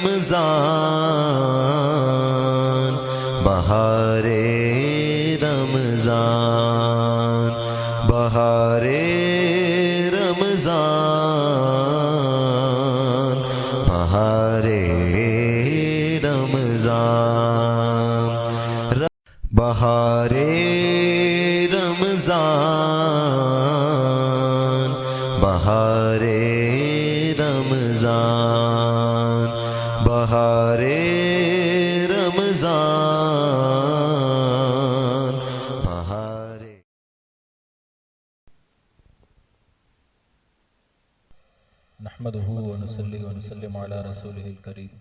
رمضان بہار رمضان بہار رمضان بہار رمضان بہار رمضان بہار رمضان بہار رمضان بہار نحمده ونصلي ونسلم على رسوله الكريم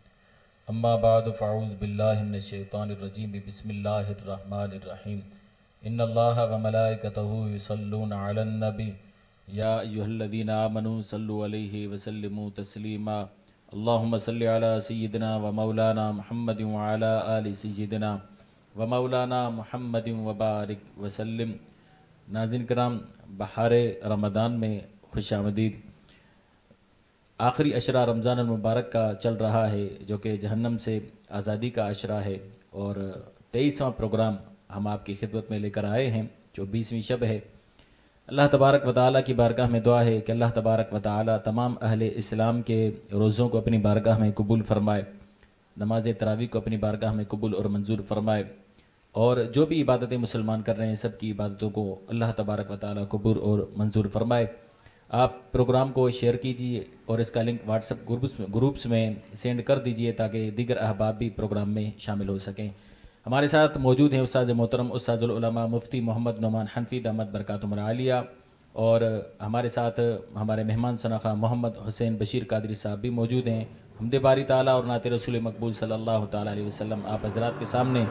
اما بعد فاعوذ بالله من الشيطان الرجيم بسم الله الرحمن الرحيم ان الله وملائكته يصلون على النبي يا ايها الذين امنوا صلوا عليه وسلموا تسليما اللهم صل على سيدنا ومولانا محمد وعلى آل سيدنا ومولانا محمد وبارک وسلم۔ ناظرین کرام، بہار رمضان میں خوش آمدید۔ آخری عشرہ رمضان المبارک کا چل رہا ہے جو کہ جہنم سے آزادی کا عشرہ ہے، اور 23واں پروگرام ہم آپ کی خدمت میں لے کر آئے ہیں جو 20ویں شب ہے۔ اللہ تبارک و تعالیٰ کی بارگاہ میں دعا ہے کہ اللہ تبارک و تعالیٰ تمام اہل اسلام کے روزوں کو اپنی بارگاہ میں قبول فرمائے، نماز تراویح کو اپنی بارگاہ میں قبول اور منظور فرمائے، اور جو بھی عبادتیں مسلمان کر رہے ہیں سب کی عبادتوں کو اللہ تبارک و تعالیٰ قبول اور منظور فرمائے۔ آپ پروگرام کو شیئر کیجیے اور اس کا لنک واٹس ایپ گروپس میں سینڈ کر دیجیے تاکہ دیگر احباب بھی پروگرام میں شامل ہو سکیں۔ ہمارے ساتھ موجود ہیں استاد محترم استاد العلماء مفتی محمد نعمان حنفی دامت برکاتہم العالیہ، اور ہمارے ساتھ ہمارے مہمان شناخہ محمد حسین بشیر قادری صاحب بھی موجود ہیں۔ حمد باری تعالیٰ اور نعت رسول مقبول صلی اللہ تعالیٰ علیہ وسلم آپ حضرات کے سامنے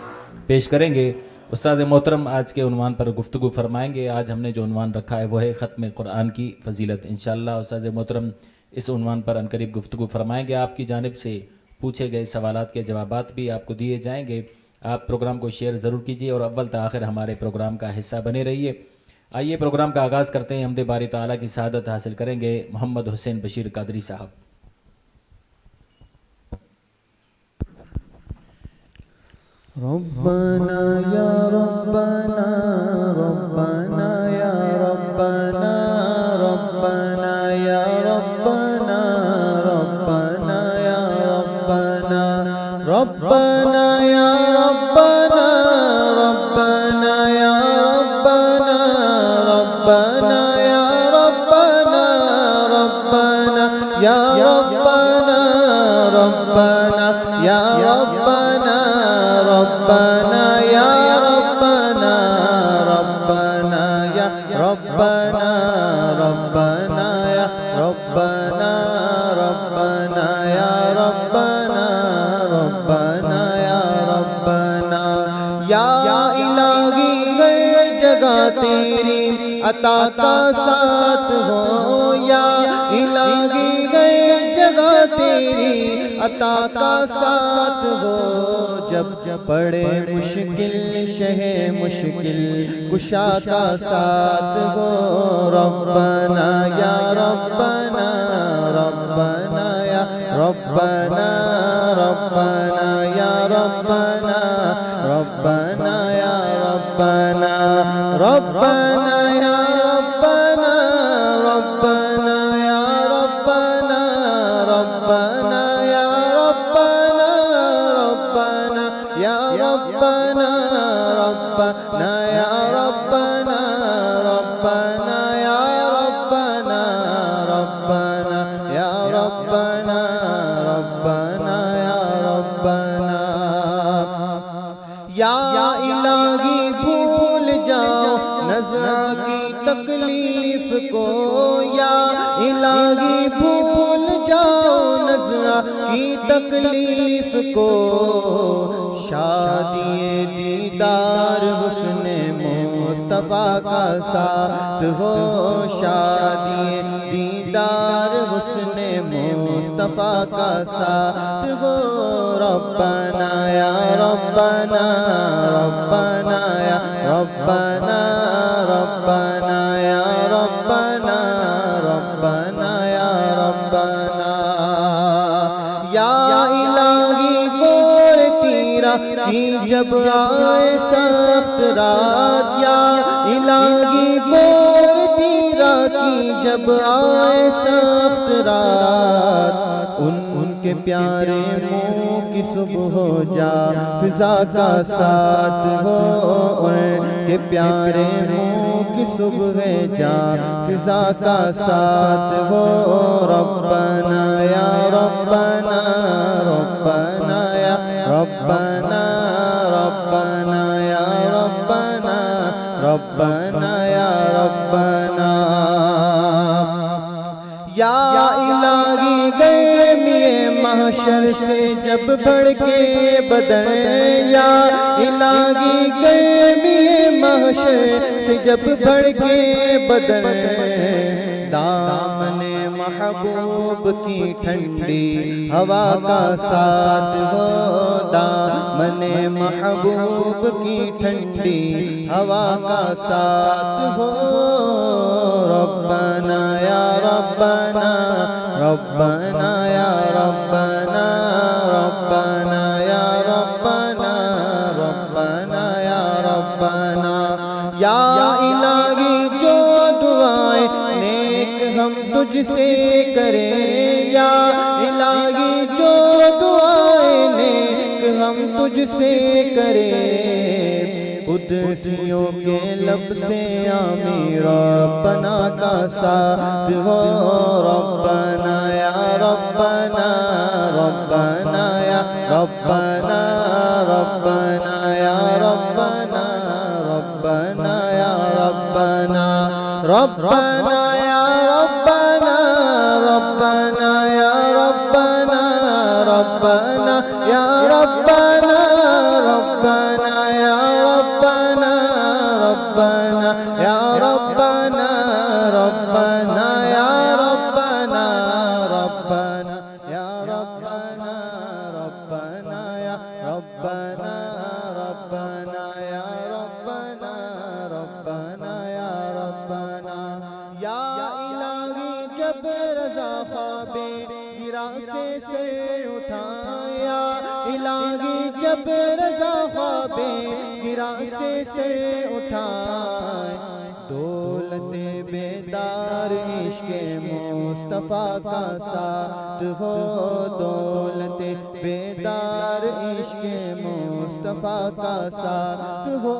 پیش کریں گے۔ استاد محترم آج کے عنوان پر گفتگو فرمائیں گے۔ آج ہم نے جو عنوان رکھا ہے وہ ہے ختم قرآن کی فضیلت۔ انشاءاللہ استاد محترم اس عنوان پر عنقریب گفتگو فرمائیں گے۔ آپ کی جانب سے پوچھے گئے سوالات کے جوابات بھی آپ کو دیے جائیں گے۔ آپ پروگرام کو شیئر ضرور کیجیے اور اول تا آخر ہمارے پروگرام کا حصہ بنے رہیے۔ آئیے پروگرام کا آغاز کرتے ہیں۔ حمد باری تعالیٰ کی سعادت حاصل کریں گے محمد حسین بشیر قادری صاحب۔ ربنا یا ربنا ربنا یا ربنا ربنا یا ربنا ربنا یا ربنا ربنا یا ربنا ربنا یا ربنا ربنا یا ربنا ربنا یا ربنا ربنا یا ربنا ربنا یا ربنا ربنا یا ربنا ربنا یا ربنا ربنا یا ربنا ربنا یا ربنا یا الہی ہر جگہ تیری عطا کا ساتھ ہو، یا الہی ہر جگہ تیری عطا کا ساتھ ہو، جب پڑے مشکل شہ مشکل کشا کا ساتھ ہو، ربنا یا ربنا ربنا یا ربنا ربنا یا ربنا ربنا یا ربنا ربنا یا ربنا ربنا یا ربنا ربنا یا ربنا ربنا یا ربنا ربنا یا ربنا ربنا یا ربنا ربنا یا ربنا ربنا یا ربنا یا الہی بھول جاؤ نظر کی تکلیف کو، یا الہی بھول جاؤ نظر کی تکلیف کو، شادی دیدار حسن مصطفیٰ کا ساتھ ہو، شادی دیدار حسن مصطفیٰ کا ساتھ ہو، ربنا یا ربنا ربنا یا ربنا ربنا یا ربنا ربنا یا ربنا یا الہی کی جب آئے سخت رات، یا الہی گور تیرا کی جب آئے سخت رات، ان کے پیارے منہ کی صبح ہو جا فضا کا ساتھ ہو، ان کے پیارے منہ کی صبح جا فضا کا ساتھ ہو، ربنا یا ربنا ربنا یا ربنا ربنا یا ربنا ربنا یا ربنا، یا الہی گرمی محشر سے جب بڑھ کے بدن، یا الہی گرمی محشر سے جب بڑھ کے بدن، دامن محبوب کی ٹھنڈی ہوا کا ساتھ ہو، دامن محبوب کی ٹھنڈی ہوا کا ساتھ ہو، ربنا یا ربنا ربنا یا ربنا ربنا یا ربنا ربنا یا ربنا، یا الہی جو دعائیں نیک ہم تجھ سے کریں، یا الہی جو دعائیں نیک ہم تجھ سے کریں، قدسیوں کے لب سے آمین ربنا کا ساتھ ہو، ربنا یا ربنا ربنا یا ربنا ربنا یا ربنا ربنا یا ربنا ربنا یا ربنا ربنا یا ربنا ربنا یا ربنا ربنا یا ربنا ربنا یا ربنا ربنا یا ربنا ربنا یا ربنا ربنا یا ربنا ربنا یا ربنا ربنا یا ربنا، یا الہی جب رضا خواب گرا سے سر اٹھایا، الہی جب رضا خواب گرا سے سر اٹھائے، دولت بیدار عشق مصطفیٰ کا ساتھ ہو، دولت بیدار عشق مصطفیٰ کا ساتھ ہو،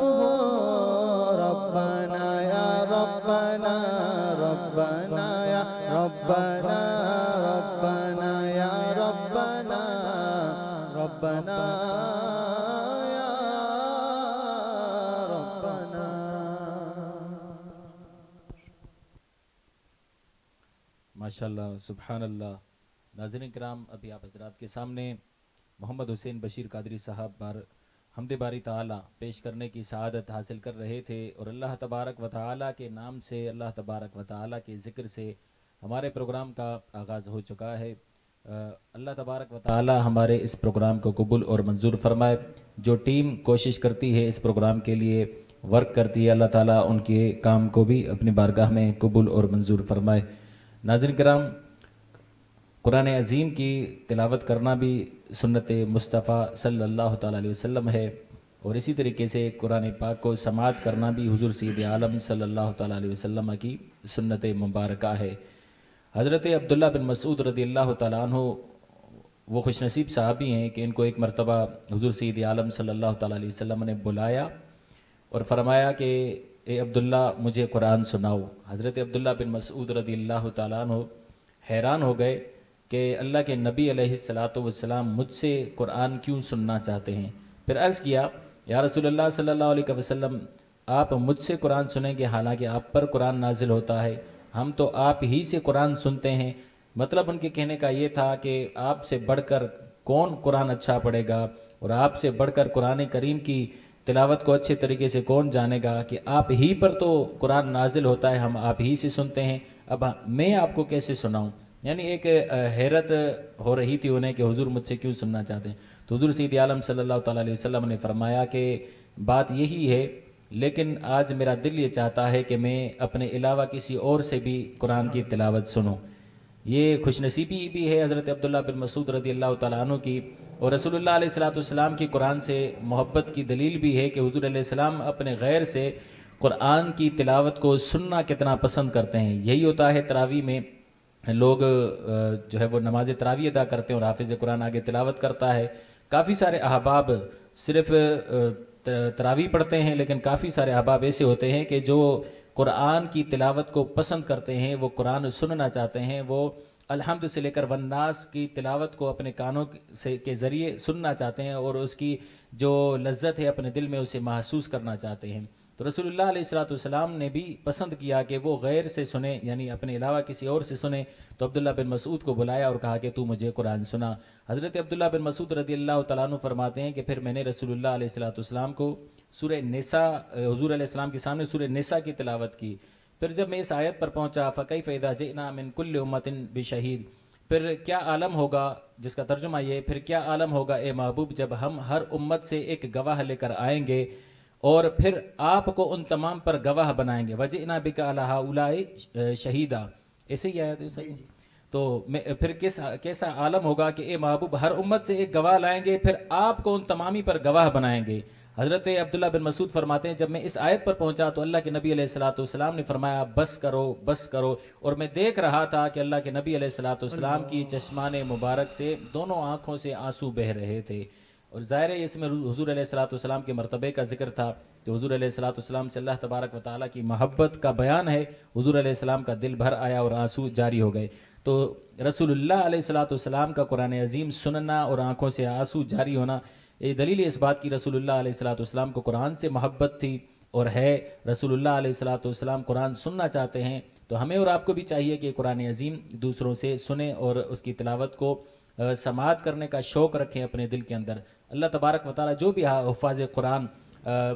ربنا یا ربنا ربنا یا ربنا ربنا یا ربنا ربنا یا ربنا۔ ماشاءاللہ، سبحان اللہ۔ ناظرین کرام، ابھی آپ حضرات کے سامنے محمد حسین بشیر قادری صاحب پر حمد باری تعالیٰ پیش کرنے کی سعادت حاصل کر رہے تھے، اور اللہ تبارک و تعالیٰ کے نام سے، اللہ تبارک و تعالیٰ کے ذکر سے ہمارے پروگرام کا آغاز ہو چکا ہے۔ اللہ تبارک و تعالیٰ ہمارے اس پروگرام کو قبول اور منظور فرمائے۔ جو ٹیم کوشش کرتی ہے اس پروگرام کے لیے، ورک کرتی ہے، اللہ تعالیٰ ان کے کام کو بھی اپنی بارگاہ میں قبول اور منظور فرمائے۔ ناظرین کرام، قرآن عظیم کی تلاوت کرنا بھی سنت مصطفیٰ صلی اللہ تعالیٰ علیہ وسلم ہے، اور اسی طریقے سے قرآن پاک کو سماعت کرنا بھی حضور سید عالم صلی اللہ تعالیٰ علیہ وسلم کی سنت مبارکہ ہے۔ حضرت عبداللہ بن مسعود رضی اللہ تعالیٰ عنہ وہ خوش نصیب صحابی ہیں کہ ان کو ایک مرتبہ حضور سید عالم صلی اللہ تعالیٰ علیہ وسلم نے بلایا اور فرمایا کہ اے عبداللہ مجھے قرآن سناؤ۔ حضرت عبداللہ بن مسعود رضی اللہ تعالیٰ عنہ حیران ہو گئے کہ اللہ کے نبی علیہ السلام مجھ سے قرآن کیوں سننا چاہتے ہیں۔ پھر عرض کیا، یا رسول اللہ صلی اللہ علیہ وسلم، آپ مجھ سے قرآن سنیں گے حالانکہ آپ پر قرآن نازل ہوتا ہے، ہم تو آپ ہی سے قرآن سنتے ہیں۔ مطلب ان کے کہنے کا یہ تھا کہ آپ سے بڑھ کر کون قرآن اچھا پڑھے گا، اور آپ سے بڑھ کر قرآن کریم کی تلاوت کو اچھے طریقے سے کون جانے گا کہ آپ ہی پر تو قرآن نازل ہوتا ہے، ہم آپ ہی سے سنتے ہیں، اب میں آپ کو کیسے سناؤں۔ یعنی ایک حیرت ہو رہی تھی انہیں کہ حضور مجھ سے کیوں سننا چاہتے ہیں۔ تو حضور سید عالم صلی اللہ تعالیٰ علیہ وسلم نے فرمایا کہ بات یہی ہے، لیکن آج میرا دل یہ چاہتا ہے کہ میں اپنے علاوہ کسی اور سے بھی قرآن کی تلاوت سنوں۔ یہ خوش نصیبی بھی ہے حضرت عبداللہ بن مسعود رضی اللہ تعالیٰ عنہ کی اور رسول اللہ علیہ السلام کی قرآن سے محبت کی دلیل بھی ہے کہ حضور علیہ السلام اپنے غیر سے قرآن کی تلاوت کو سننا کتنا پسند کرتے ہیں. یہی ہوتا ہے تراویح میں لوگ جو ہے وہ نماز تراویح ادا کرتے ہیں اور حافظ قرآن آگے تلاوت کرتا ہے. کافی سارے احباب صرف تراویح پڑھتے ہیں، لیکن کافی سارے احباب ایسے ہوتے ہیں کہ جو قرآن کی تلاوت کو پسند کرتے ہیں، وہ قرآن سننا چاہتے ہیں، وہ الحمد سے لے کر والناس کی تلاوت کو اپنے کانوں کے ذریعے سننا چاہتے ہیں اور اس کی جو لذت ہے اپنے دل میں اسے محسوس کرنا چاہتے ہیں. تو رسول اللہ علیہ السلام نے بھی پسند کیا کہ وہ غیر سے سنیں، یعنی اپنے علاوہ کسی اور سے سنیں. تو عبداللہ بن مسعود کو بلایا اور کہا کہ تو مجھے قرآن سنا. حضرت عبداللہ بن مسعود رضی اللہ تعالیٰ عنہ فرماتے ہیں کہ پھر میں نے رسول اللہ علیہ السلام کو سورہ نساء، حضور علیہ السلام کے سامنے سورہ نساء کی تلاوت کی. پھر جب میں اس آیت پر پہنچا فَكَيْفَ إِذَا جِئْنَا مِن كُلِّ أُمَّةٍ بِشَهِيدٍ، پھر کیا عالم ہوگا، جس کا ترجمہ یہ، پھر کیا عالم ہوگا اے محبوب جب ہم ہر امت سے ایک گواہ لے کر آئیں گے اور پھر آپ کو ان تمام پر گواہ بنائیں گے. وَجِئْنَا بِكَ عَلَىٰ هَؤُلَاءِ شَهِيدًا، ایسے ہی آیت ہے صحیح. تو پھر کیسا عالم ہوگا کہ اے محبوب ہر امت سے ایک گواہ لائیں گے، پھر آپ کو ان تمامی پر گواہ بنائیں گے. حضرت عبداللہ بن مسعود فرماتے ہیں جب میں اس آیت پر پہنچا تو اللہ کے نبی علیہ السلام نے فرمایا بس کرو بس کرو، اور میں دیکھ رہا تھا کہ اللہ کے نبی علیہ السلام کی چشمان مبارک سے دونوں آنکھوں سے آنسو بہہ رہے تھے. اور ظاہر ہے اس میں حضور علیہ السلام کے مرتبے کا ذکر تھا. تو حضور علیہ السلام سے اللہ تبارک و تعالیٰ کی محبت کا بیان ہے. حضور علیہ السلام کا دل بھر آیا اور آنسو جاری ہو گئے. تو رسول اللہ علیہ السلام کا قرآن عظیم سننا اور آنکھوں سے آنسو جاری ہونا، یہ دلیل اس بات کی رسول اللہ علیہ السلام کو قرآن سے محبت تھی اور ہے. رسول اللہ علیہ السلام قرآن سننا چاہتے ہیں، تو ہمیں اور آپ کو بھی چاہیے کہ قرآن عظیم دوسروں سے سنیں اور اس کی تلاوت کو سماعت کرنے کا شوق رکھیں اپنے دل کے اندر. اللہ تبارک و تعالیٰ جو بھی حفاظ قرآن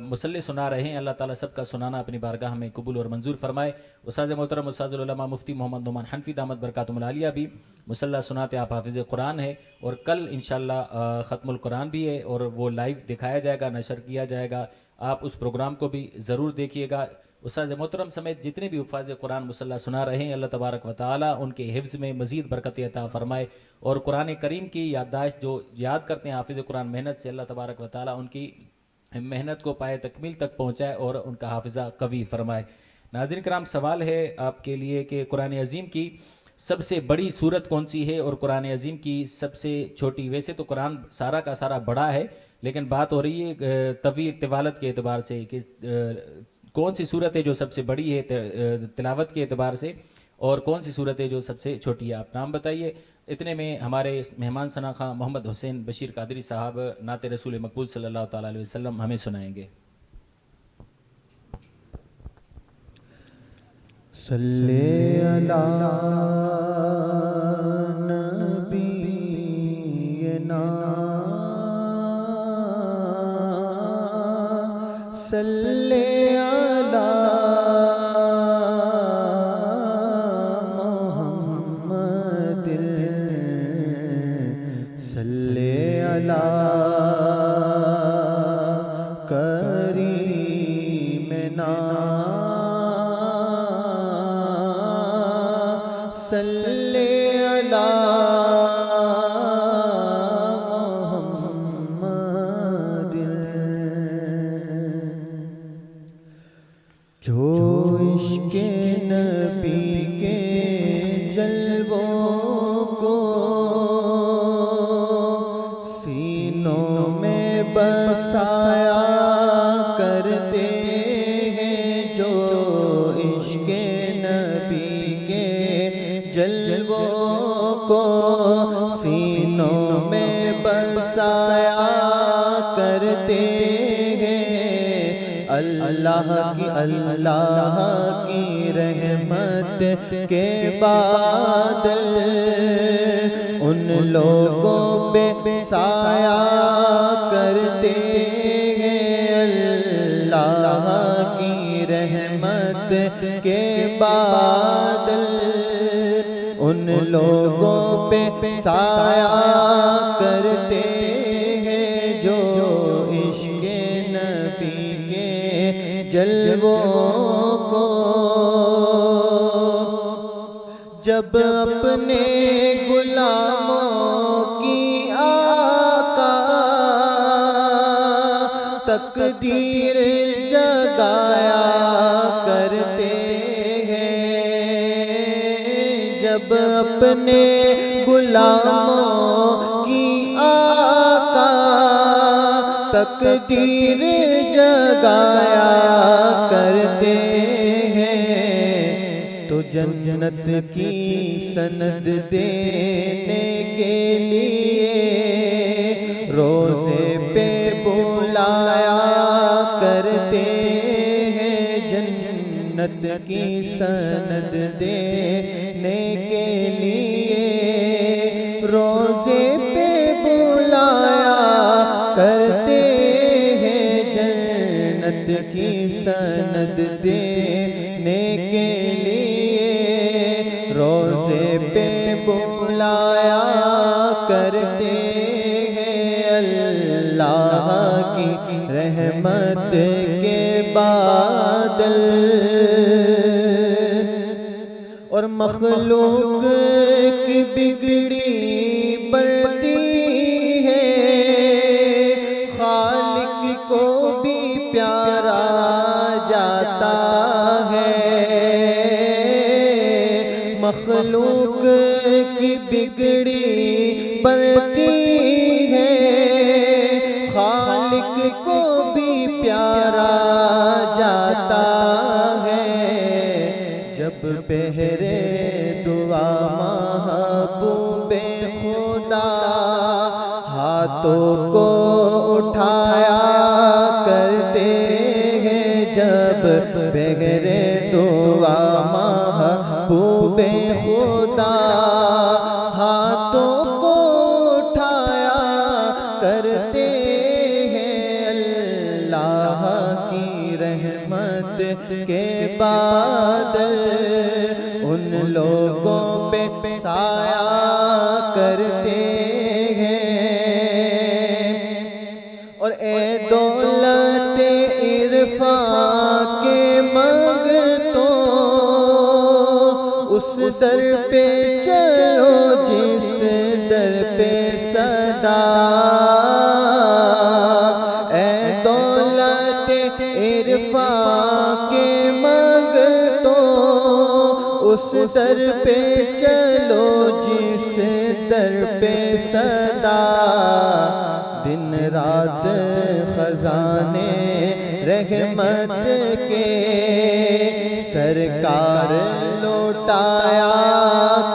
مسلح سنا رہے ہیں، اللہ تعالیٰ سب کا سنانا اپنی بارگاہ میں قبول اور منظور فرمائے. استاذ محترم استاذ العلماء مفتی محمد نعمان حنفی دامت برکاتہم العالیہ بھی مسلح سناتے، آپ حافظ قرآن ہے، اور کل انشاءاللہ ختم القرآن بھی ہے اور وہ لائیو دکھایا جائے گا، نشر کیا جائے گا. آپ اس پروگرام کو بھی ضرور دیکھیے گا. استاذ محترم سمیت جتنے بھی حفاظ قرآن مسلح سنا رہے ہیں، اللہ تبارک و تعالیٰ ان کے حفظ میں مزید برکت عطا فرمائے، اور قرآن کریم کی یادداشت جو یاد کرتے ہیں حافظ قرآن محنت سے، اللہ تبارک و تعالیٰ ان کی محنت کو پائے تکمیل تک پہنچائے اور ان کا حافظہ قوی فرمائے. ناظرین کرام، سوال ہے آپ کے لیے کہ قرآن عظیم کی سب سے بڑی سورت کون سی ہے اور قرآن عظیم کی سب سے چھوٹی؟ ویسے تو قرآن سارا کا سارا بڑا ہے، لیکن بات ہو رہی ہے طوالت کے اعتبار سے کہ کون سی صورت ہے جو سب سے بڑی ہے تلاوت کے اعتبار سے، اور کون سی صورت ہے جو سب سے چھوٹی ہے. آپ نام بتائیے. اتنے میں ہمارے مہمان شناخواں محمد حسین بشیر قادری صاحب نعت رسول مقبول صلی اللہ تعالیٰ علیہ وسلم ہمیں سنائیں گے. صلی علی نبینا صلی علی محمد صلی علی کریمنا صلی علی محمد. جو عشق نبی کے جلووں کو سینوں میں بسایا کرتے ہیں، جو عشق نبی کے جلووں کو سینوں میں بسایا کرتے ہیں، اللہ کی رحمت کے بادل ان لوگوں پہ سایہ کرتے ہیں، اللہ کی رحمت کے بادل ان لوگوں پہ سایہ کرتے ہیں، جو عشق نبی کے جلووں کو جب اپنے غلاموں کی آقا تقدیر جگایا کرتے ہیں، جب اپنے غلاموں کی آقا تقدیر جگایا کرتے ہیں، تو جنت کی سند دینے کے لیے روزے پہ بلایا کرتے ہیں، جنت کی سند دینے کے لیے روزے پہ بلایا کرتے ہیں، جنت کی سند دینے کے لیے روزے پہ بلایا کرتے ہیں۔ اللہ کی رحمت کے بادل اور مخلوق کی بگڑی بڑھتی ہے، خالق کو بھی پیارا جاتا ہے، مخلوق کی بگڑی بڑھتی ہے، خالق کو بھی پیارا جاتا ہے، جب پہرے دعا محبوب خدا ہاتھوں کو اٹھایا کرتے ہیں، جب پہرے دعا محبوب خدا ہاتھوں کو اٹھایا کرتے ہیں، اللہ کی رحمت کے بادل ان لوگوں پہ سایہ کرتے ہیں، اور اے دولت عرفان کے منگتوں اس در پہ چلو جس در پہ صدا، اے دولت عرفان کے منگتوں اس در پہ چلو جس در پہ صدا، دن رات خزانے رحمت کے سرکار لوٹایا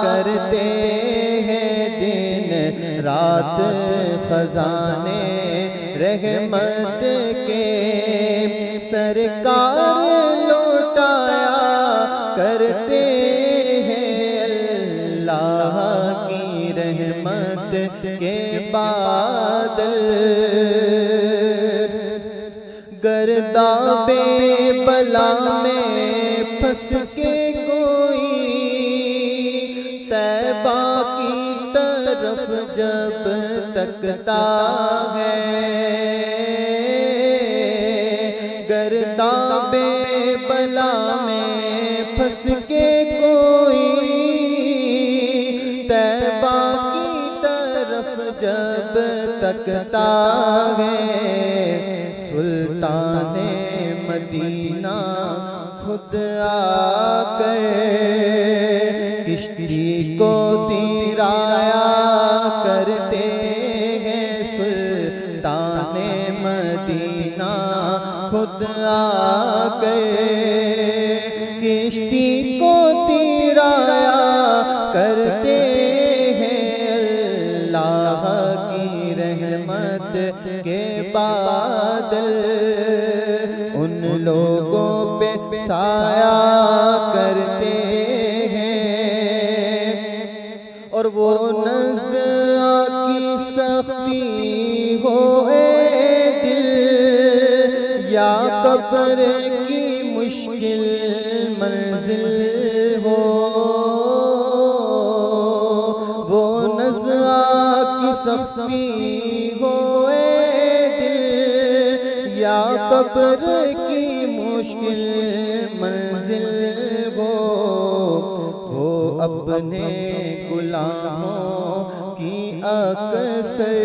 کرتے ہیں، دن رات خزانے رحمت کے سرکار لوٹایا کرتے ہیں، اللہ کی رحمت کے بادل گرداب بلا میں پھنس کے کوئی طیبہ کی طرف جب تکتا ہے، گرداب بلا میں پھنس کے کوئی طیبہ کی طرف جب تکتا ہے، سلطان مدینہ خود آ کر کشتی کو تیرایا کرتے ہیں، سلطان مدینہ خود آ کر کشتی کو تیرایا کرتے ہیں، اللہ کی رحمت کے بادل ان لوگوں پہ سایہ کرتے ہیں، اور وہ نزع کی سختی ہو اے دل یا قبر کی مشکل منزل ہو، وہ نزع کی سختی ہو اے دل یا قبر کی مشکل منزل ہو، وہ اپنے غلاموں کی اکثر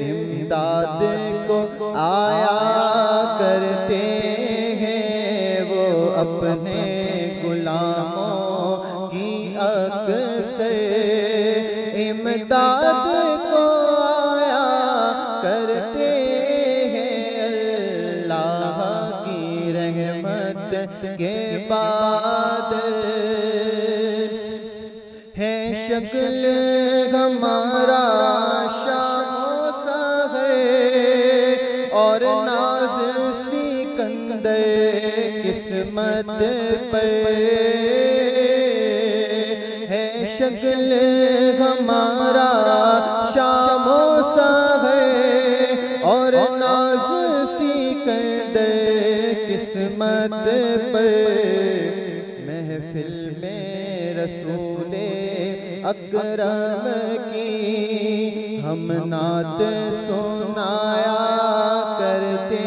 امداد کو آیا کے بادل ہے شکل ہمارا شام و سحر اور ناز سکندر قسمت پر ہے شکل ہمارا شام و سحر اور ناز سکندر قسمت پر محفل میں رسول اکرم کی ہم نعت سنایا کرتے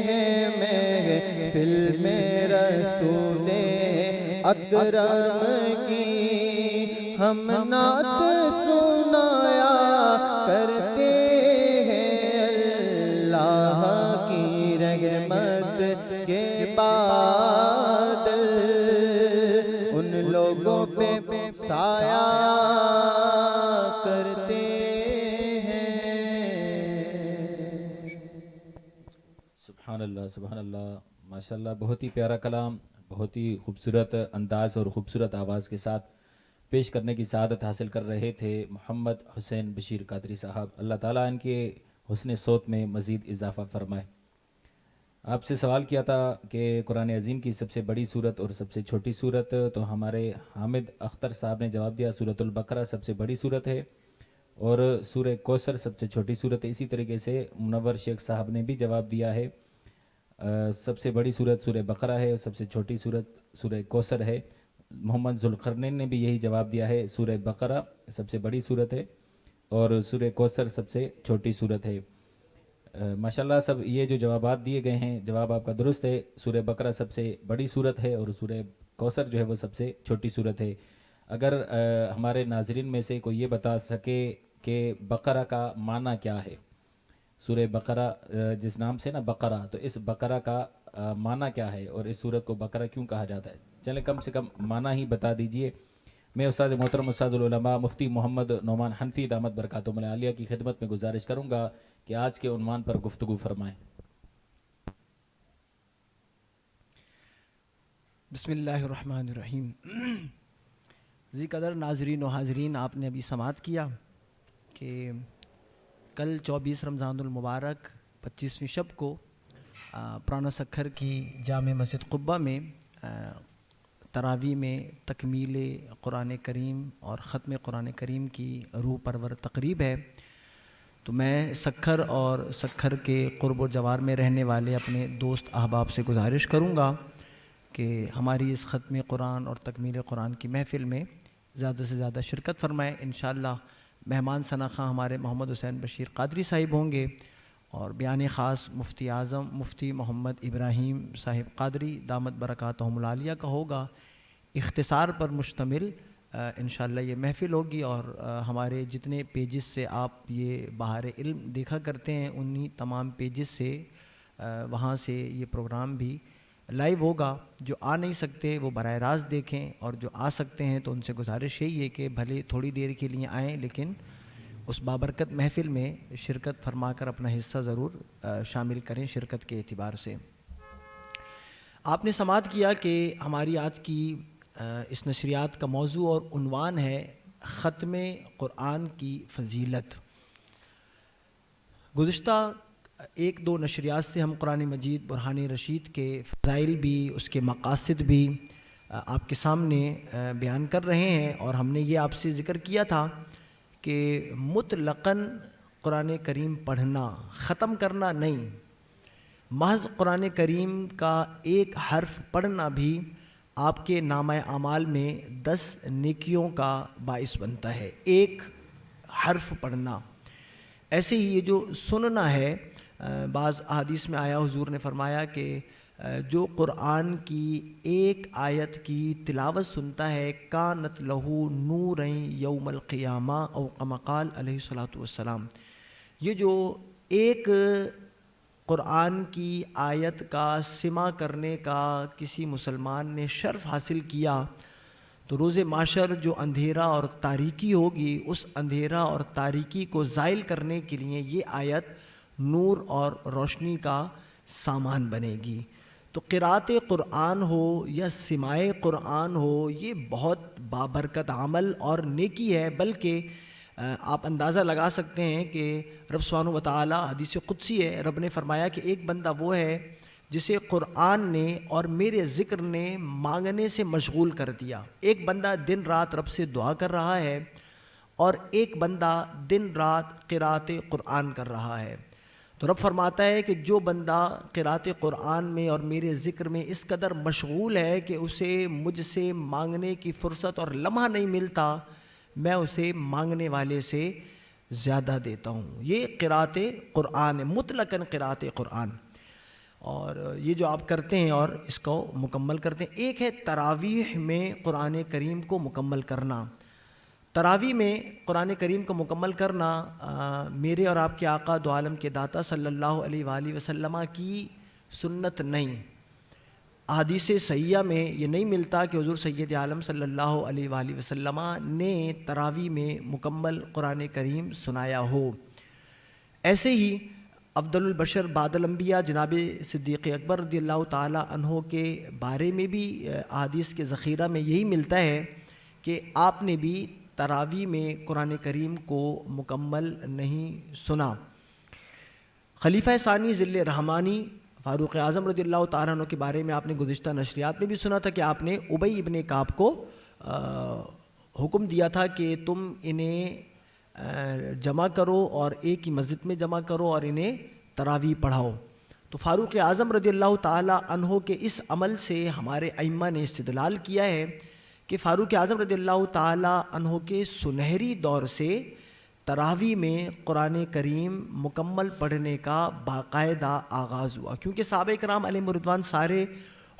ہیں محفل میں رسول اکرم کی ہم نعت سنایا کرتے ہیں اللہ کی رحمت کے بادل ان لوگوں پہ سایہ کرتے ہیں۔ سبحان اللہ سبحان اللہ، ماشاءاللہ، بہت ہی پیارا کلام، بہت ہی خوبصورت انداز اور خوبصورت آواز کے ساتھ پیش کرنے کی سعادت حاصل کر رہے تھے محمد حسین بشیر قادری صاحب۔ اللہ تعالیٰ ان کے حسن صوت میں مزید اضافہ فرمائے۔ آپ سے سوال کیا تھا کہ قرآن عظیم کی سب سے بڑی صورت اور سب سے چھوٹی صورت، تو ہمارے حامد اختر صاحب نے جواب دیا سورۃ البقرہ سب سے بڑی صورت ہے اور سورہ کوثر سب سے چھوٹی صورت ہے۔ اسی طریقے سے منور شیخ صاحب نے بھی جواب دیا ہے سب سے بڑی صورت سورہ بقرہ ہے اور سب سے چھوٹی صورت سورہ کوثر ہے۔ محمد ذوالقرنین نے بھی یہی جواب دیا ہے، سورہ بقرہ سب سے بڑی صورت ہے اور سورہ کوثر سب سے چھوٹی صورت ہے۔ ماشاءاللہ سب یہ جو جوابات دیے گئے ہیں، جواب آپ کا درست ہے، سورہ بقرہ سب سے بڑی صورت ہے اور سورہ کوثر جو ہے وہ سب سے چھوٹی صورت ہے۔ اگر ہمارے ناظرین میں سے کوئی یہ بتا سکے کہ بقرہ کا معنی کیا ہے، سورہ بقرہ جس نام سے نا بقرہ، تو اس بقرہ کا معنی کیا ہے اور اس سورت کو بقرہ کیوں کہا جاتا ہے؟ چلیں کم سے کم معنی ہی بتا دیجئے۔ میں استاد محترم استاد العلماء مفتی محمد نعمان حنفی دامت برکاتہم العالیہ کی خدمت میں گزارش کروں گا کہ آج کے عنوان پر گفتگو فرمائیں۔ بسم اللہ الرحمن الرحیم۔ ذی قدر ناظرین و حاضرین، آپ نے ابھی سماعت کیا کہ کل 24 رمضان المبارک 25ویں شب کو پرانا سکھر کی جامع مسجد قبہ میں تراویح میں تکمیل قرآن کریم اور ختم قرآن کریم کی روح پرور تقریب ہے۔ تو میں سکھر اور سکھر کے قرب و جوار میں رہنے والے اپنے دوست احباب سے گزارش کروں گا کہ ہماری اس ختم قرآن اور تکمیل قرآن کی محفل میں زیادہ سے زیادہ شرکت فرمائیں۔ انشاءاللہ مہمان ثناخواں ہمارے محمد حسین بشیر قادری صاحب ہوں گے اور بیان خاص مفتی اعظم مفتی محمد ابراہیم صاحب قادری دامت برکاتہم العالیہ کا ہوگا۔ اختصار پر مشتمل انشاءاللہ یہ محفل ہوگی اور ہمارے جتنے پیجز سے آپ یہ بہار علم دیکھا کرتے ہیں انہی تمام پیجز سے وہاں سے یہ پروگرام بھی لائیو ہوگا۔ جو آ نہیں سکتے وہ براہ راست دیکھیں اور جو آ سکتے ہیں تو ان سے گزارش یہی ہے کہ بھلے تھوڑی دیر کے لیے آئیں لیکن اس بابرکت محفل میں شرکت فرما کر اپنا حصہ ضرور شامل کریں شرکت کے اعتبار سے۔ آپ نے سماعت کیا کہ ہماری آج کی اس نشریات کا موضوع اور عنوان ہے ختم قرآن کی فضیلت۔ گزشتہ ایک دو نشریات سے ہم قرآن مجید برہان رشید کے فضائل بھی اس کے مقاصد بھی آپ کے سامنے بیان کر رہے ہیں اور ہم نے یہ آپ سے ذکر کیا تھا کہ مطلقاً قرآن کریم پڑھنا ختم کرنا نہیں، محض قرآن کریم کا ایک حرف پڑھنا بھی آپ کے نامہ اعمال میں 10 نیکیوں کا باعث بنتا ہے، ایک حرف پڑھنا۔ ایسے ہی یہ جو سننا ہے، بعض احادیث میں آیا حضور نے فرمایا کہ جو قرآن کی ایک آیت کی تلاوت سنتا ہے کانت لہو نورین یوم القیامہ او کما قال علیہ الصلوۃ والسلام، یہ جو ایک قرآن کی آیت کا سماع کرنے کا کسی مسلمان نے شرف حاصل کیا تو روز محشر جو اندھیرا اور تاریکی ہوگی اس اندھیرا اور تاریکی کو زائل کرنے کے لیے یہ آیت نور اور روشنی کا سامان بنے گی۔ تو قرأت قرآن ہو یا سماع قرآن ہو، یہ بہت بابرکت عمل اور نیکی ہے، بلکہ آپ اندازہ لگا سکتے ہیں کہ رب سبحانہ و تعالی، حدیث قدسی ہے، رب نے فرمایا کہ ایک بندہ وہ ہے جسے قرآن نے اور میرے ذکر نے مانگنے سے مشغول کر دیا۔ ایک بندہ دن رات رب سے دعا کر رہا ہے اور ایک بندہ دن رات قرأت قرآن کر رہا ہے۔ تو رب فرماتا ہے کہ جو بندہ قرأت قرآن میں اور میرے ذکر میں اس قدر مشغول ہے کہ اسے مجھ سے مانگنے کی فرصت اور لمحہ نہیں ملتا، میں اسے مانگنے والے سے زیادہ دیتا ہوں۔ یہ قرأت قرآن ہے، مطلقاً قرأت قرآن۔ اور یہ جو آپ کرتے ہیں اور اس کو مکمل کرتے ہیں، ایک ہے تراویح میں قرآن کریم کو مکمل کرنا۔ تراویح میں قرآن کریم کو مکمل کرنا میرے اور آپ کے آقا دو عالم کے داتا صلی اللہ علیہ وآلہ وسلم کی سنت نہیں۔ احادیث صحیحہ میں یہ نہیں ملتا کہ حضور سید عالم صلی اللہ علیہ وآلہ وسلم نے تراویح میں مکمل قرآن کریم سنایا ہو۔ ایسے ہی افضل البشر بعد الانبیاء جناب صدیق اکبر رضی اللہ تعالی عنہ کے بارے میں بھی احادیث کے ذخیرہ میں یہی ملتا ہے کہ آپ نے بھی تراویح میں قرآن کریم کو مکمل نہیں سنا۔ خلیفہ ثانی ذی الرحمانی فاروق اعظم رضی اللہ تعالیٰ عنہ کے بارے میں آپ نے گزشتہ نشریات میں بھی سنا تھا کہ آپ نے ابی ابن کعب کو حکم دیا تھا کہ تم انہیں جمع کرو اور ایک ہی مسجد میں جمع کرو اور انہیں تراویح پڑھاؤ۔ تو فاروق اعظم رضی اللہ تعالیٰ عنہ کے اس عمل سے ہمارے ائمہ نے استدلال کیا ہے کہ فاروق اعظم رضی اللہ تعالیٰ عنہ کے سنہری دور سے تراویح میں قرآن کریم مکمل پڑھنے کا باقاعدہ آغاز ہوا، کیونکہ صحابہ کرام علیہم رضوان سارے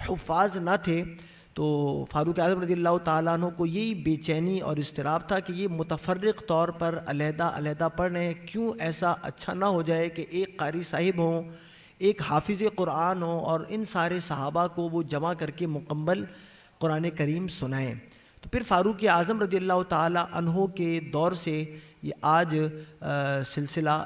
حفاظ نہ تھے۔ تو فاروق اعظم رضی اللہ تعالیٰ عنہ کو یہی بے چینی اور اضطراب تھا کہ یہ متفرق طور پر علیحدہ علیحدہ پڑھ رہے ہیں، کیوں ایسا اچھا نہ ہو جائے کہ ایک قاری صاحب ہوں، ایک حافظ قرآن ہوں اور ان سارے صحابہ کو وہ جمع کر کے مکمل قرآن کریم سنائیں۔ تو پھر فاروق اعظم رضی اللہ تعالیٰ عنہ کے دور سے یہ آج سلسلہ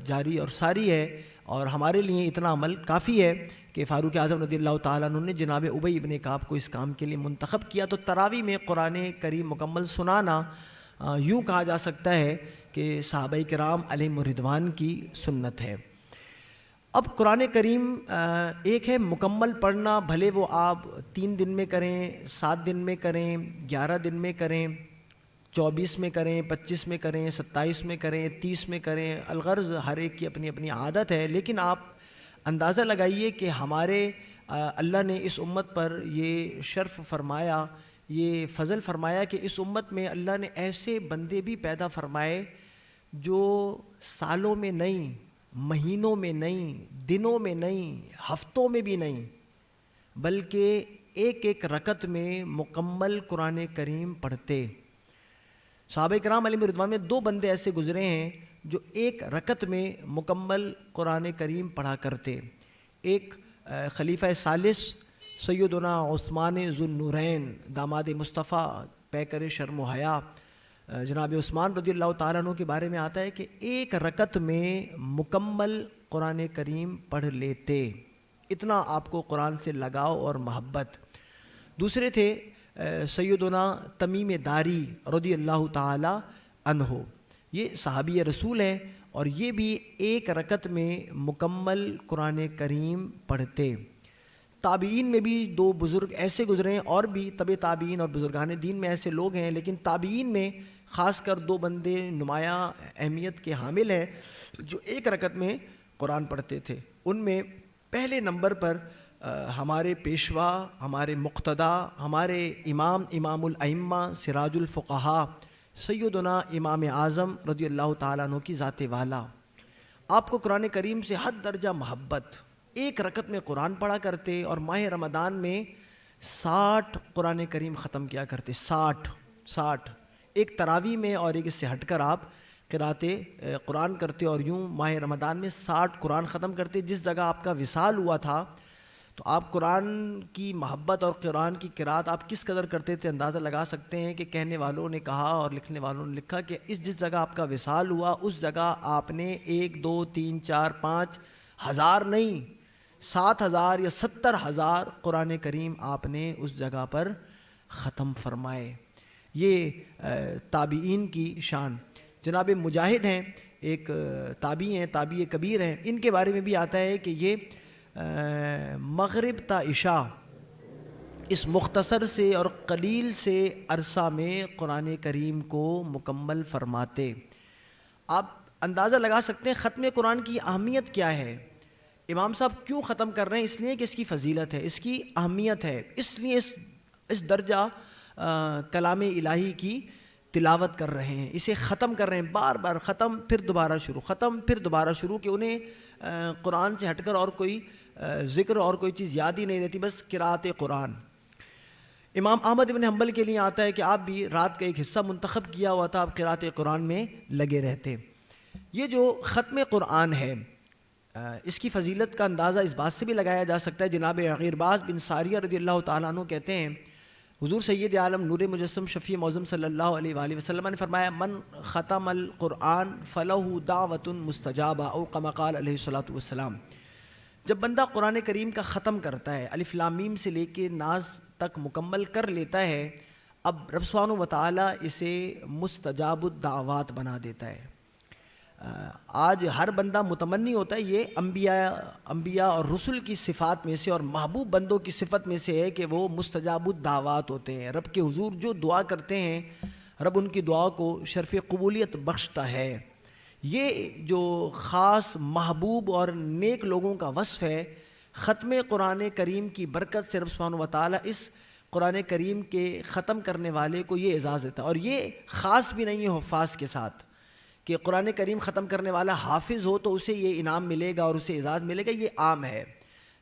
جاری اور ساری ہے، اور ہمارے لیے اتنا عمل کافی ہے کہ فاروق اعظم رضی اللہ تعالیٰ عنہ نے جناب ابی ابن کعب کو اس کام کے لیے منتخب کیا۔ تو تراویح میں قرآن کریم مکمل سنانا یوں کہا جا سکتا ہے کہ صحابہ کرام علیہم رضوان کی سنت ہے۔ اب قرآن کریم ایک ہے مکمل پڑھنا، بھلے وہ آپ 3 دن میں کریں، 7 دن میں کریں، 11 دن میں کریں، 24 میں کریں، 25 میں کریں، 27 میں کریں، 30 میں کریں، الغرض ہر ایک کی اپنی اپنی عادت ہے، لیکن آپ اندازہ لگائیے کہ ہمارے اللہ نے اس امت پر یہ شرف فرمایا، یہ فضل فرمایا کہ اس امت میں اللہ نے ایسے بندے بھی پیدا فرمائے جو سالوں میں نہیں، مہینوں میں نہیں، دنوں میں نہیں، ہفتوں میں بھی نہیں، بلکہ ایک ایک رکعت میں مکمل قرآن کریم پڑھتے۔ صحابہ کرام علیہ رضوان میں 2 بندے ایسے گزرے ہیں جو ایک رکعت میں مکمل قرآن کریم پڑھا کرتے۔ ایک خلیفہ ثالث سیدنا عثمان ذو النورین داماد مصطفیٰ پیکر شرم و حیا جناب عثمان رضی اللہ تعالیٰ عنہ کے بارے میں آتا ہے کہ ایک رکعت میں مکمل قرآن کریم پڑھ لیتے، اتنا آپ کو قرآن سے لگاؤ اور محبت۔ دوسرے تھے سیدنا تمیم داری رضی اللہ تعالیٰ عنہ، یہ صحابی رسول ہیں اور یہ بھی ایک رکعت میں مکمل قرآن کریم پڑھتے۔ تابعین میں بھی 2 بزرگ ایسے گزرے ہیں، اور بھی طب تابعین اور بزرگان دین میں ایسے لوگ ہیں، لیکن تابعین میں خاص کر 2 بندے نمایاں اہمیت کے حامل ہیں جو ایک رکعت میں قرآن پڑھتے تھے۔ ان میں پہلے نمبر پر ہمارے پیشوا، ہمارے مقتدا، ہمارے امام الائمہ سراج الفقہاء سیدنا امام اعظم رضی اللہ تعالیٰ عنہ کی ذات والا، آپ کو قرآن کریم سے حد درجہ محبت، ایک رکعت میں قرآن پڑھا کرتے اور ماہ رمضان میں 60 قرآن کریم ختم کیا کرتے۔ 60 ایک تراویح میں اور ایک اس سے ہٹ کر آپ قرأت قرآن کرتے اور یوں ماہ رمضان میں 60 قرآن ختم کرتے۔ جس جگہ آپ کا وصال ہوا تھا تو آپ قرآن کی محبت اور قرآن کی قرأت آپ کس قدر کرتے تھے، اندازہ لگا سکتے ہیں کہ کہنے والوں نے کہا اور لکھنے والوں نے لکھا کہ جس جگہ آپ کا وصال ہوا اس جگہ آپ نے 1 2 3 4 5 ہزار نہیں، 60,000 یا 70,000 قرآن کریم آپ نے اس جگہ پر ختم فرمائے۔ یہ تابعین کی شان۔ جناب مجاہد ہیں، ایک تابعی ہیں، تابعی کبیر ہیں، ان کے بارے میں بھی آتا ہے کہ یہ مغرب تا عشاء اس مختصر سے اور قلیل سے عرصہ میں قرآن کریم کو مکمل فرماتے۔ آپ اندازہ لگا سکتے ہیں ختم قرآن کی اہمیت کیا ہے۔ امام صاحب کیوں ختم کر رہے ہیں؟ اس لیے کہ اس کی فضیلت ہے، اس کی اہمیت ہے، اس لیے اس درجہ کلام الہی کی تلاوت کر رہے ہیں، اسے ختم کر رہے ہیں، بار بار ختم پھر دوبارہ شروع، ختم پھر دوبارہ شروع، کہ انہیں قرآن سے ہٹ کر اور کوئی ذکر اور کوئی چیز یاد ہی نہیں رہتی، بس قرأت قرآن۔ امام احمد بن حنبل کے لیے آتا ہے کہ آپ بھی رات کا ایک حصہ منتخب کیا ہوا تھا، آپ قرأت قرآن میں لگے رہتے۔ یہ جو ختم قرآن ہے اس کی فضیلت کا اندازہ اس بات سے بھی لگایا جا سکتا ہے۔ جناب عرباض بن ساریہ رضی اللہ تعالیٰ عنہ کہتے ہیں حضور سید عالم نور مجسم شفیع معظم صلی اللہ علیہ وآلہ وسلم نے فرمایا من ختم القرآن فلہ دعوۃ مستجابہ او کما قال علیہ الصلوۃ والسلام۔ جب بندہ قرآن کریم کا ختم کرتا ہے، الف لام میم سے لے کے ناس تک مکمل کر لیتا ہے، اب رب سبحانہ و تعالیٰ اسے مستجاب الدعوات بنا دیتا ہے۔ آج ہر بندہ متمنی ہوتا ہے، یہ انبیاء اور رسل کی صفات میں سے اور محبوب بندوں کی صفت میں سے ہے کہ وہ مستجاب الدعوات ہوتے ہیں۔ رب کے حضور جو دعا کرتے ہیں رب ان کی دعا کو شرف قبولیت بخشتا ہے۔ یہ جو خاص محبوب اور نیک لوگوں کا وصف ہے، ختم قرآن کریم کی برکت سے رب سبحانہ و تعالیٰ اس قرآن کریم کے ختم کرنے والے کو یہ اعزاز دیتا ہے۔ اور یہ خاص بھی نہیں ہے حفاظ کے ساتھ کہ قرآن کریم ختم کرنے والا حافظ ہو تو اسے یہ انعام ملے گا اور اسے اعزاز ملے گا، یہ عام ہے۔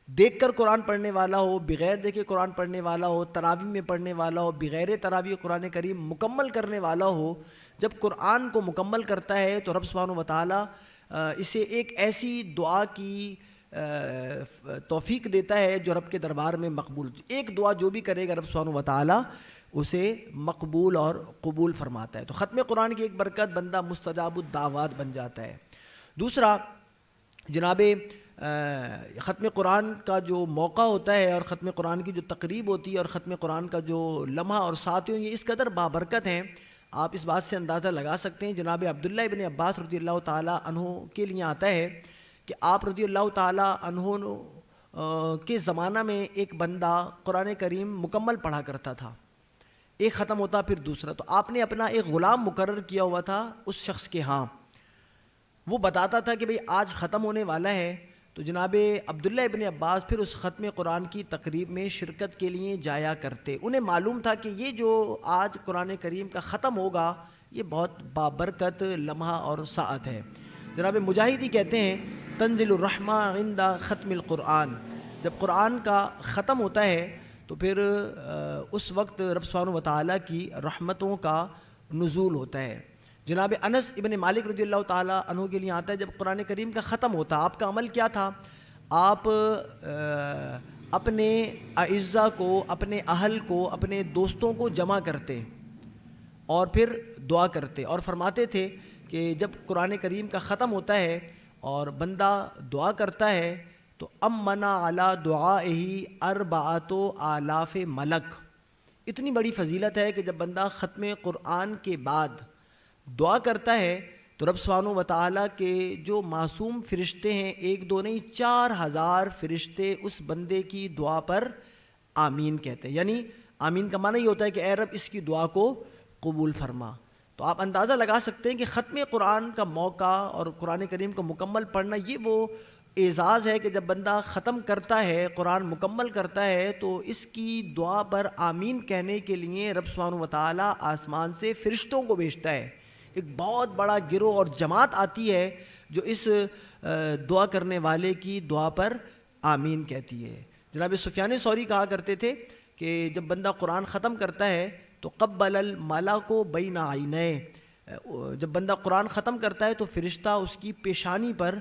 دیکھ کر قرآن پڑھنے والا ہو، بغیر دیکھے قرآن پڑھنے والا ہو، تراویح میں پڑھنے والا ہو، بغیر تراویح قرآن کریم مکمل کرنے والا ہو، جب قرآن کو مکمل کرتا ہے تو رب سبحانہ و تعالیٰ اسے ایک ایسی دعا کی توفیق دیتا ہے جو رب کے دربار میں مقبول، ایک دعا جو بھی کرے گا رب سبحانہ و تعالیٰ اسے مقبول اور قبول فرماتا ہے۔ تو ختم قرآن کی ایک برکت، بندہ مستجاب الدعوات بن جاتا ہے۔ دوسرا، جناب ختم قرآن کا جو موقع ہوتا ہے اور ختم قرآن کی جو تقریب ہوتی ہے اور ختم قرآن کا جو لمحہ اور ساتھیوں، یہ اس قدر بابرکت ہیں، آپ اس بات سے اندازہ لگا سکتے ہیں۔ جناب عبداللہ ابن عباس رضی اللہ تعالیٰ عنہ کے لیے آتا ہے کہ آپ رضی اللہ تعالیٰ عنہ کے زمانہ میں ایک بندہ قرآن کریم مکمل پڑھا کرتا تھا، ایک ختم ہوتا پھر دوسرا، تو آپ نے اپنا ایک غلام مقرر کیا ہوا تھا اس شخص کے ہاں، وہ بتاتا تھا کہ بھئی آج ختم ہونے والا ہے، تو جناب عبداللہ ابن عباس پھر اس ختم قرآن کی تقریب میں شرکت کے لیے جایا کرتے۔ انہیں معلوم تھا کہ یہ جو آج قرآن کریم کا ختم ہوگا یہ بہت بابرکت لمحہ اور ساعت ہے۔ جناب مجاہد ہی کہتے ہیں تنزل الرحمہ عند ختم القرآن، جب قرآن کا ختم ہوتا ہے تو پھر اس وقت رب سبحانہ و تعالیٰ کی رحمتوں کا نزول ہوتا ہے۔ جناب انس ابن مالک رضی اللہ تعالیٰ عنہ کے لیے آتا ہے جب قرآن کریم کا ختم ہوتا آپ کا عمل کیا تھا؟ آپ اپنے اعزاء کو، اپنے اہل کو، اپنے دوستوں کو جمع کرتے اور پھر دعا کرتے اور فرماتے تھے کہ جب قرآن کریم کا ختم ہوتا ہے اور بندہ دعا کرتا ہے تو امنا علی دعائہ اربعۃ آلاف ملک۔ اتنی بڑی فضیلت ہے کہ جب بندہ ختم قرآن کے بعد دعا کرتا ہے تو رب سبحانہ و تعالیٰ کے جو معصوم فرشتے ہیں، ایک دو نہیں 4000 فرشتے اس بندے کی دعا پر آمین کہتے ہیں۔ یعنی آمین کا معنی یہ ہوتا ہے کہ اے رب اس کی دعا کو قبول فرما۔ تو آپ اندازہ لگا سکتے ہیں کہ ختم قرآن کا موقع اور قرآن کریم کو مکمل پڑھنا یہ وہ اعزاز ہے کہ جب بندہ ختم کرتا ہے، قرآن مکمل کرتا ہے تو اس کی دعا پر آمین کہنے کے لیے رب سبحانہ و تعالیٰ آسمان سے فرشتوں کو بھیجتا ہے۔ ایک بہت بڑا گروہ اور جماعت آتی ہے جو اس دعا کرنے والے کی دعا پر آمین کہتی ہے۔ جناب سفیان ثوری کہا کرتے تھے کہ جب بندہ قرآن ختم کرتا ہے تو قبل الملک بین عینیہ، جب بندہ قرآن ختم کرتا ہے تو فرشتہ اس کی پیشانی پر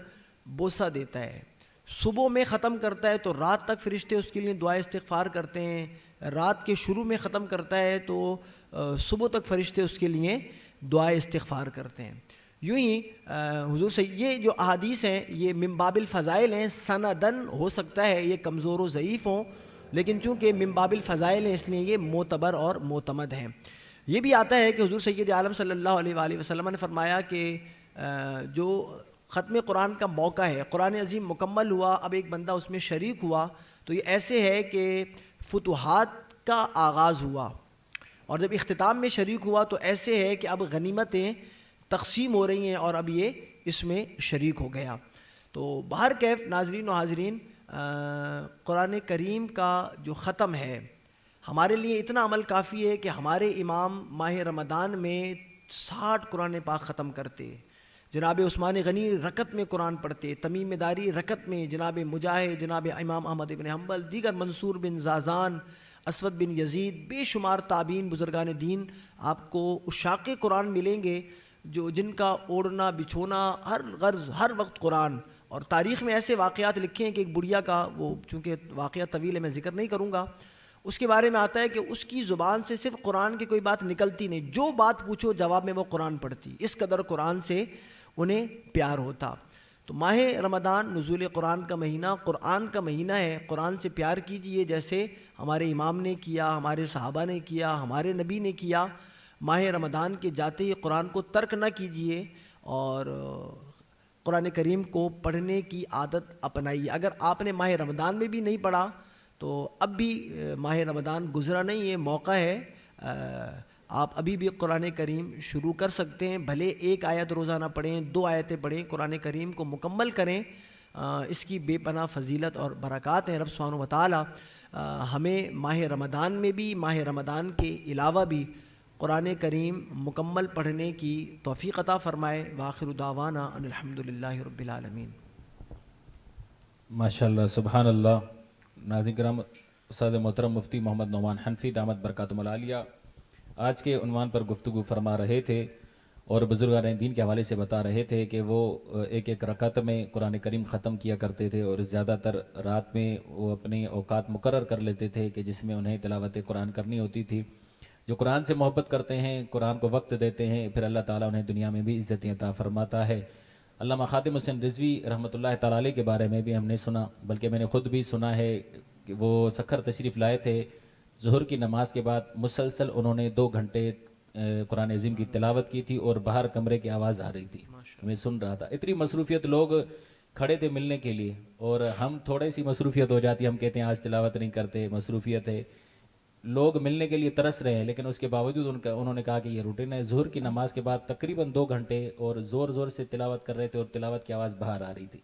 بوسہ دیتا ہے۔ صبح میں ختم کرتا ہے تو رات تک فرشتے اس کے لیے دعا استغفار کرتے ہیں، رات کے شروع میں ختم کرتا ہے تو صبح تک فرشتے اس کے لیے دعا استغفار کرتے ہیں۔ یوں ہی حضور سے یہ جو احادیث ہیں یہ من باب الفضائل ہیں، سندن ہو سکتا ہے یہ کمزور و ضعیف ہوں، لیکن چونکہ من باب الفضائل ہیں اس لیے یہ معتبر اور معتمد ہیں۔ یہ بھی آتا ہے کہ حضور سید عالم صلی اللہ علیہ وآلہ وسلم نے فرمایا کہ جو ختم قرآن کا موقع ہے، قرآن عظیم مکمل ہوا، اب ایک بندہ اس میں شریک ہوا، تو یہ ایسے ہے کہ فتوحات کا آغاز ہوا، اور جب اختتام میں شریک ہوا تو ایسے ہے کہ اب غنیمتیں تقسیم ہو رہی ہیں اور اب یہ اس میں شریک ہو گیا۔ تو بہر کیف ناظرین و حاضرین، قرآن کریم کا جو ختم ہے ہمارے لیے اتنا عمل کافی ہے کہ ہمارے امام ماہ رمضان میں 60 قرآن پاک ختم کرتے، جناب عثمان غنی رکعت میں قرآن پڑھتے، تمیم داری رکعت میں، جناب مجاہد، جناب امام احمد بن حنبل، دیگر منصور بن زازان، اسود بن یزید، بے شمار تابعین بزرگان دین، آپ کو عشاق قرآن ملیں گے جو جن کا اوڑھنا بچھونا ہر غرض ہر وقت قرآن۔ اور تاریخ میں ایسے واقعات لکھے ہیں کہ ایک بڑھیا کا، وہ چونکہ واقعہ طویل ہے میں ذکر نہیں کروں گا، اس کے بارے میں آتا ہے کہ اس کی زبان سے صرف قرآن کی کوئی بات نکلتی نہیں، جو بات پوچھو جواب میں وہ قرآن پڑھتی، اس قدر قرآن سے انہیں پیار ہوتا۔ تو ماہ رمضان نزول قرآن کا مہینہ، قرآن کا مہینہ ہے، قرآن سے پیار کیجئے جیسے ہمارے امام نے کیا، ہمارے صحابہ نے کیا، ہمارے نبی نے کیا۔ ماہ رمضان کے جاتے ہی قرآن کو ترک نہ کیجئے اور قرآن کریم کو پڑھنے کی عادت اپنائیے۔ اگر آپ نے ماہ رمضان میں بھی نہیں پڑھا تو اب بھی ماہ رمضان گزرا نہیں ہے، موقع ہے، آپ ابھی بھی قرآن کریم شروع کر سکتے ہیں، بھلے ایک آیت روزانہ پڑھیں، 2 آیتیں پڑھیں، قرآن کریم کو مکمل کریں، اس کی بے پناہ فضیلت اور برکات ہیں۔ رب سبحانہ و تعالی ہمیں ماہ رمضان میں بھی، ماہ رمضان کے علاوہ بھی قرآن کریم مکمل پڑھنے کی توفیق عطا فرمائے۔ وآخر دعوانا ان الحمدللہ رب العالمین۔ ماشاءاللہ، سبحان اللہ۔ ناظرین کرام، استاد محترم مفتی محمد نعمان حنفی دامت برکاتہم العالیہ آج کے عنوان پر گفتگو فرما رہے تھے اور بزرگان دین کے حوالے سے بتا رہے تھے کہ وہ ایک ایک رکعت میں قرآن کریم ختم کیا کرتے تھے، اور زیادہ تر رات میں وہ اپنے اوقات مقرر کر لیتے تھے کہ جس میں انہیں تلاوت قرآن کرنی ہوتی تھی۔ جو قرآن سے محبت کرتے ہیں، قرآن کو وقت دیتے ہیں، پھر اللہ تعالیٰ انہیں دنیا میں بھی عزت عطا فرماتا ہے۔ علامہ خاتم حسین رضوی رحمۃ اللہ تعالیٰ علیہ کے بارے میں بھی ہم نے سنا، بلکہ میں نے خود بھی سنا ہے کہ وہ سکھر تشریف لائے تھے، ظہر کی نماز کے بعد مسلسل انہوں نے 2 گھنٹے قرآن عظیم کی تلاوت کی تھی، اور باہر کمرے کی آواز آ رہی تھی، میں سن رہا تھا۔ اتنی مصروفیت، لوگ کھڑے تھے ملنے کے لیے، اور ہم تھوڑے سی مصروفیت ہو جاتی، ہم کہتے ہیں آج تلاوت نہیں کرتے، مصروفیت ہے، لوگ ملنے کے لیے ترس رہے ہیں، لیکن اس کے باوجود انہوں نے کہا کہ یہ روٹین ہے۔ ظہر کی نماز کے بعد تقریباً 2 گھنٹے اور زور زور سے تلاوت کر رہے تھے، اور تلاوت کی آواز باہر آ رہی تھی۔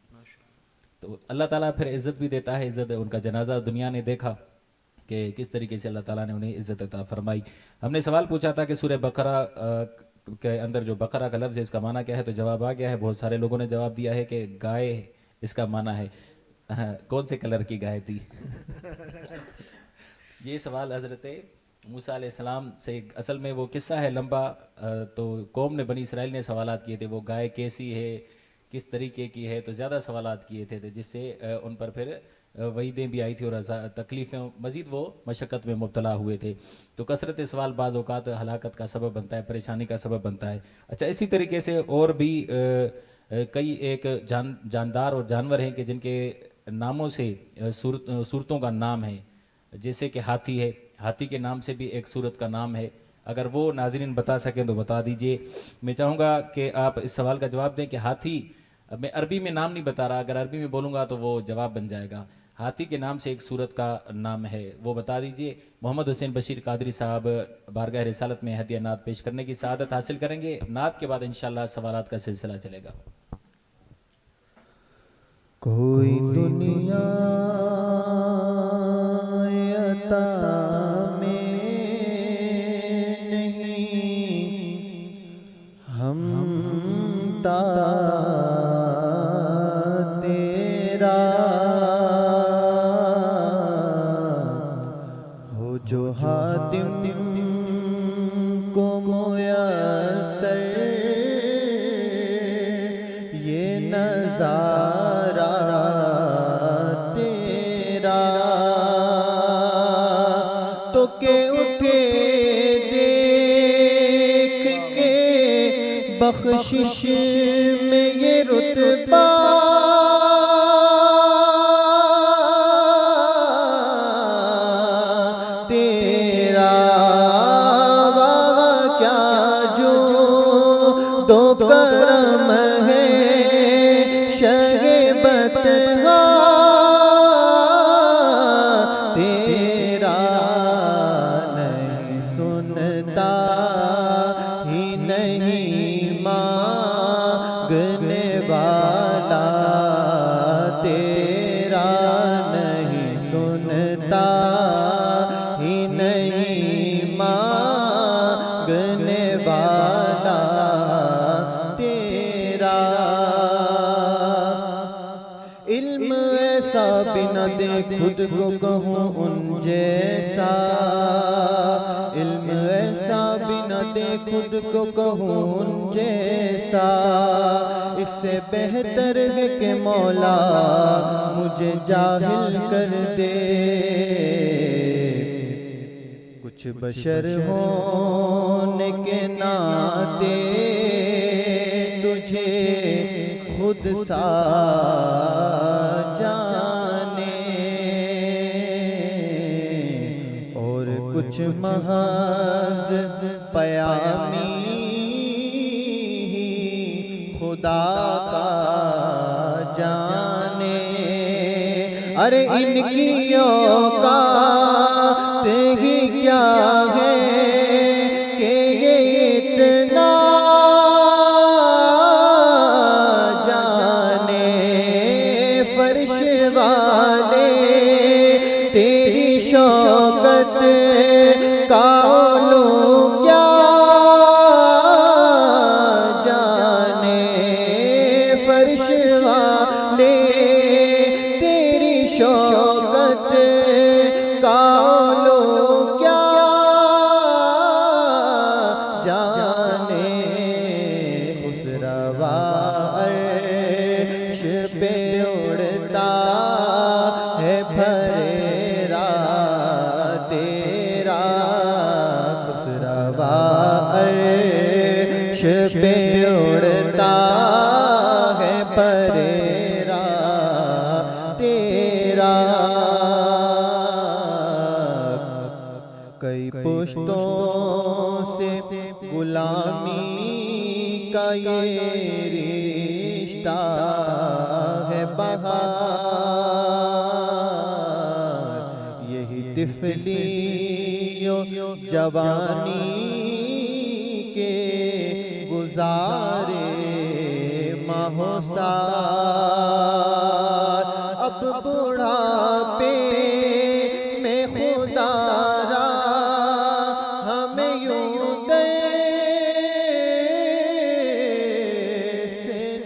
تو اللہ تعالیٰ پھر عزت بھی دیتا ہے، عزت ان کا جنازہ دنیا نے دیکھا کہ کس طریقے سے اللہ تعالیٰ نے انہیں عزت عطا فرمائی۔ ہم نے سوال پوچھا تھا کہ سورہ بقرہ کے اندر جو بقرہ کا لفظ ہے اس کا معنی کیا ہے، تو جواب آ گیا ہے۔ بہت سارے لوگوں نے جواب دیا ہے کہ گائے اس کا معنی ہے۔ کون سے کلر کی گائے تھی؟ یہ سوال حضرت موسیٰ علیہ السلام سے، اصل میں وہ قصہ ہے لمبا، تو قوم نے، بنی اسرائیل نے سوالات کیے تھے، وہ گائے کیسی ہے، کس طریقے کی ہے، تو زیادہ سوالات کیے تھے، جس سے ان پر پھر وعیدیں بھی آئی تھی اور تکلیفیں، مزید وہ مشقت میں مبتلا ہوئے تھے۔ تو کثرت سوال بعض اوقات ہلاکت کا سبب بنتا ہے، پریشانی کا سبب بنتا ہے۔ اچھا، اسی طریقے سے اور بھی کئی ایک جاندار اور جانور ہیں کہ جن کے ناموں سے صورتوں کا نام ہے، جیسے کہ ہاتھی ہے، ہاتھی کے نام سے بھی ایک صورت کا نام ہے۔ اگر وہ ناظرین بتا سکیں تو بتا دیجئے۔ میں چاہوں گا کہ آپ اس سوال کا جواب دیں کہ ہاتھی، میں عربی میں نام نہیں بتا رہا، اگر عربی میں بولوں گا تو وہ جواب بن جائے گا۔ ہاتھی کے نام سے ایک صورت کا نام ہے، وہ بتا دیجئے۔ محمد حسین بشیر قادری صاحب بارگاہ رسالت میں ہدیہ نعت پیش کرنے کی سعادت حاصل کریں گے۔ نعت کے بعد انشاءاللہ سوالات کا سلسلہ چلے گا۔ کوئی دنیا عطا میں نہیں، ہم تا تیرا ہو جو حاتم کو میسر یہ نظارہ تیرا، تو کہ اٹھے دیکھ کے بخت بخشش میں یہ رتبہ تیرا کیا جو دو کرم ہے شگبت تیرا نہیں سنتا ہی نہیں مانگنے والا تیرا نہیں سنتا ہی نہیں مانگنے والا تیرا علم ایسا بھی نہ دے خود کو کہوں ان جیسا علم ایسا بھی نہ دے خود کو کہوں ان جیسا اس سے بہتر ہے کہ مولا مجھے جاہل کر دے کچھ بشر ہونے کے ناطے تجھے خود سا جانے اور کچھ محض پیامی خدا کا جانے ارے ان کی اوقات ہی کیا ہے کہ یہ اتنا جانے فرش والے تیری شوکت کا علو کیا جانے فرش والے تیری شوکت کا علو کیا جانے خسروا عرش پہ اڑتا ہے بھریرا تیرا خسروا عرش پہ اڑتا ہے بھریرا تیرا کئی پشتوں سے غلامی کا یہ رشتہ ہے بہار یہی طفلی و جوانی کے گزارے ماہ و سال اب بڑھاپے میں خدا را ہمیں یوں سے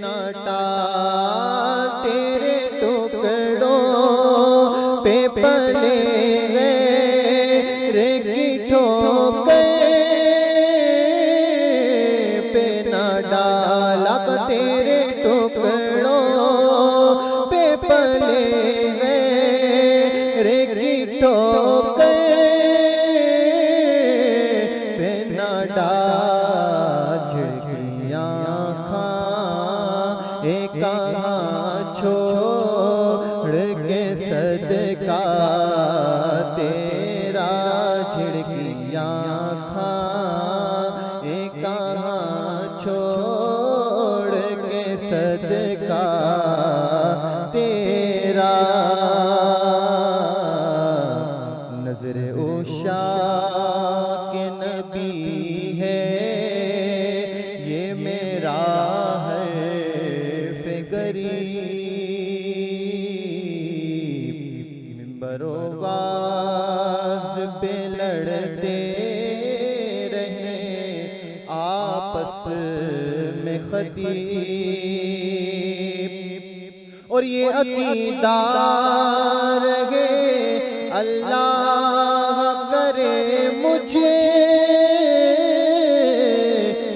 نہ ٹال تیرے ٹکڑوں پہ پلے گئے کی ٹھوکر پہ نہ ڈالا تیرے ٹکڑوں پہ پلے گئے کی ٹھوکر پہ نہ ڈال جھڑکیاں کھاں ایک کہاں چھوڑ کے صدقہ تیرا جھڑکیاں کھاں ایک کہاں چھوڑ کے صدقہ تیرا نظر عشا کے نبی ہے یہ میرا حرف غریب منبر و باز پہ لڑتے رہے آپس میں خطیب اور یہ عقیدہ رہے اللہ کرے مجھے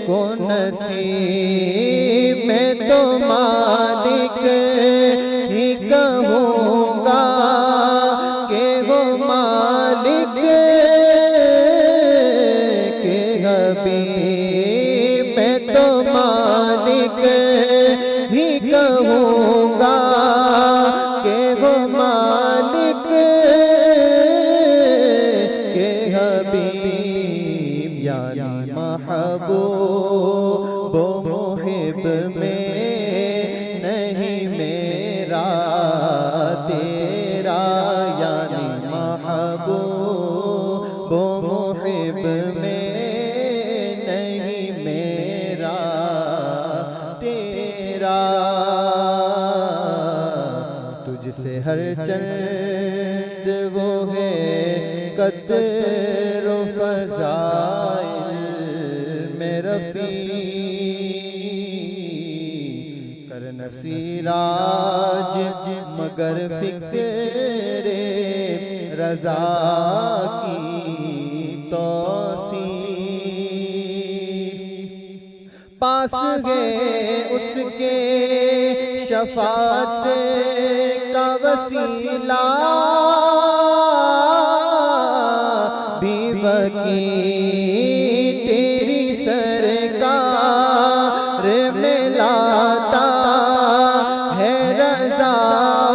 کو نصیب میں تو مالک ہی کہوں گا کہ وہ مالک کے حبیب میں تو مالک میرا تیرا یعنی محبوب و محب میں نہیں میرا تیرا تجھ سے ہر چند وہ ہے قدر و فضائل میں رفیع کر نصیراج مگر فکر رضا کی توصیف پاس گئے اس کے شفاعت کا وسیلہ بھی وکیل تیری سرکار میں لاتا ہے رضا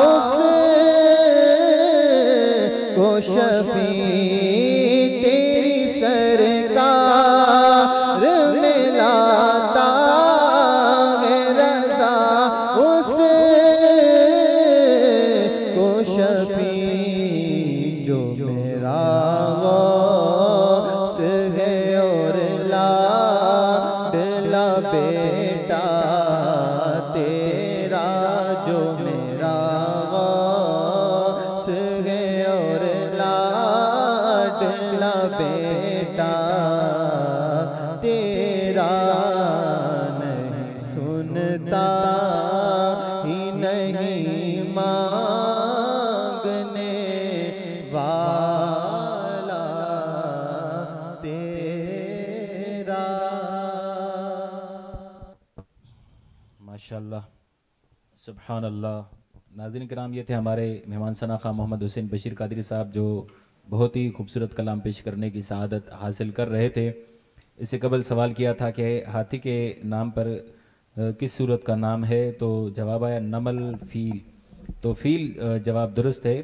اس کو شفیع تیری سرکار میں لاتا ہے رضا اس کو شفیع جو میرا غوث ہے اور لاڈلا بیٹا تیرا جو میرا غوث ہے اور لاڈلا بیٹا تیرا نہیں سنتا ہی نہیں مانگنے والا تیرا ماشاءاللہ سبحان اللہ۔ ناظرین کرام، یہ تھے ہمارے مہمان سناخواہ محمد حسین بشیر قادری صاحب، جو بہت ہی خوبصورت کلام پیش کرنے کی سعادت حاصل کر رہے تھے۔ اس سے قبل سوال کیا تھا کہ ہاتھی کے نام پر کس سورت کا نام ہے، تو جواب آیا نمل فیل۔ تو فیل جواب درست ہے۔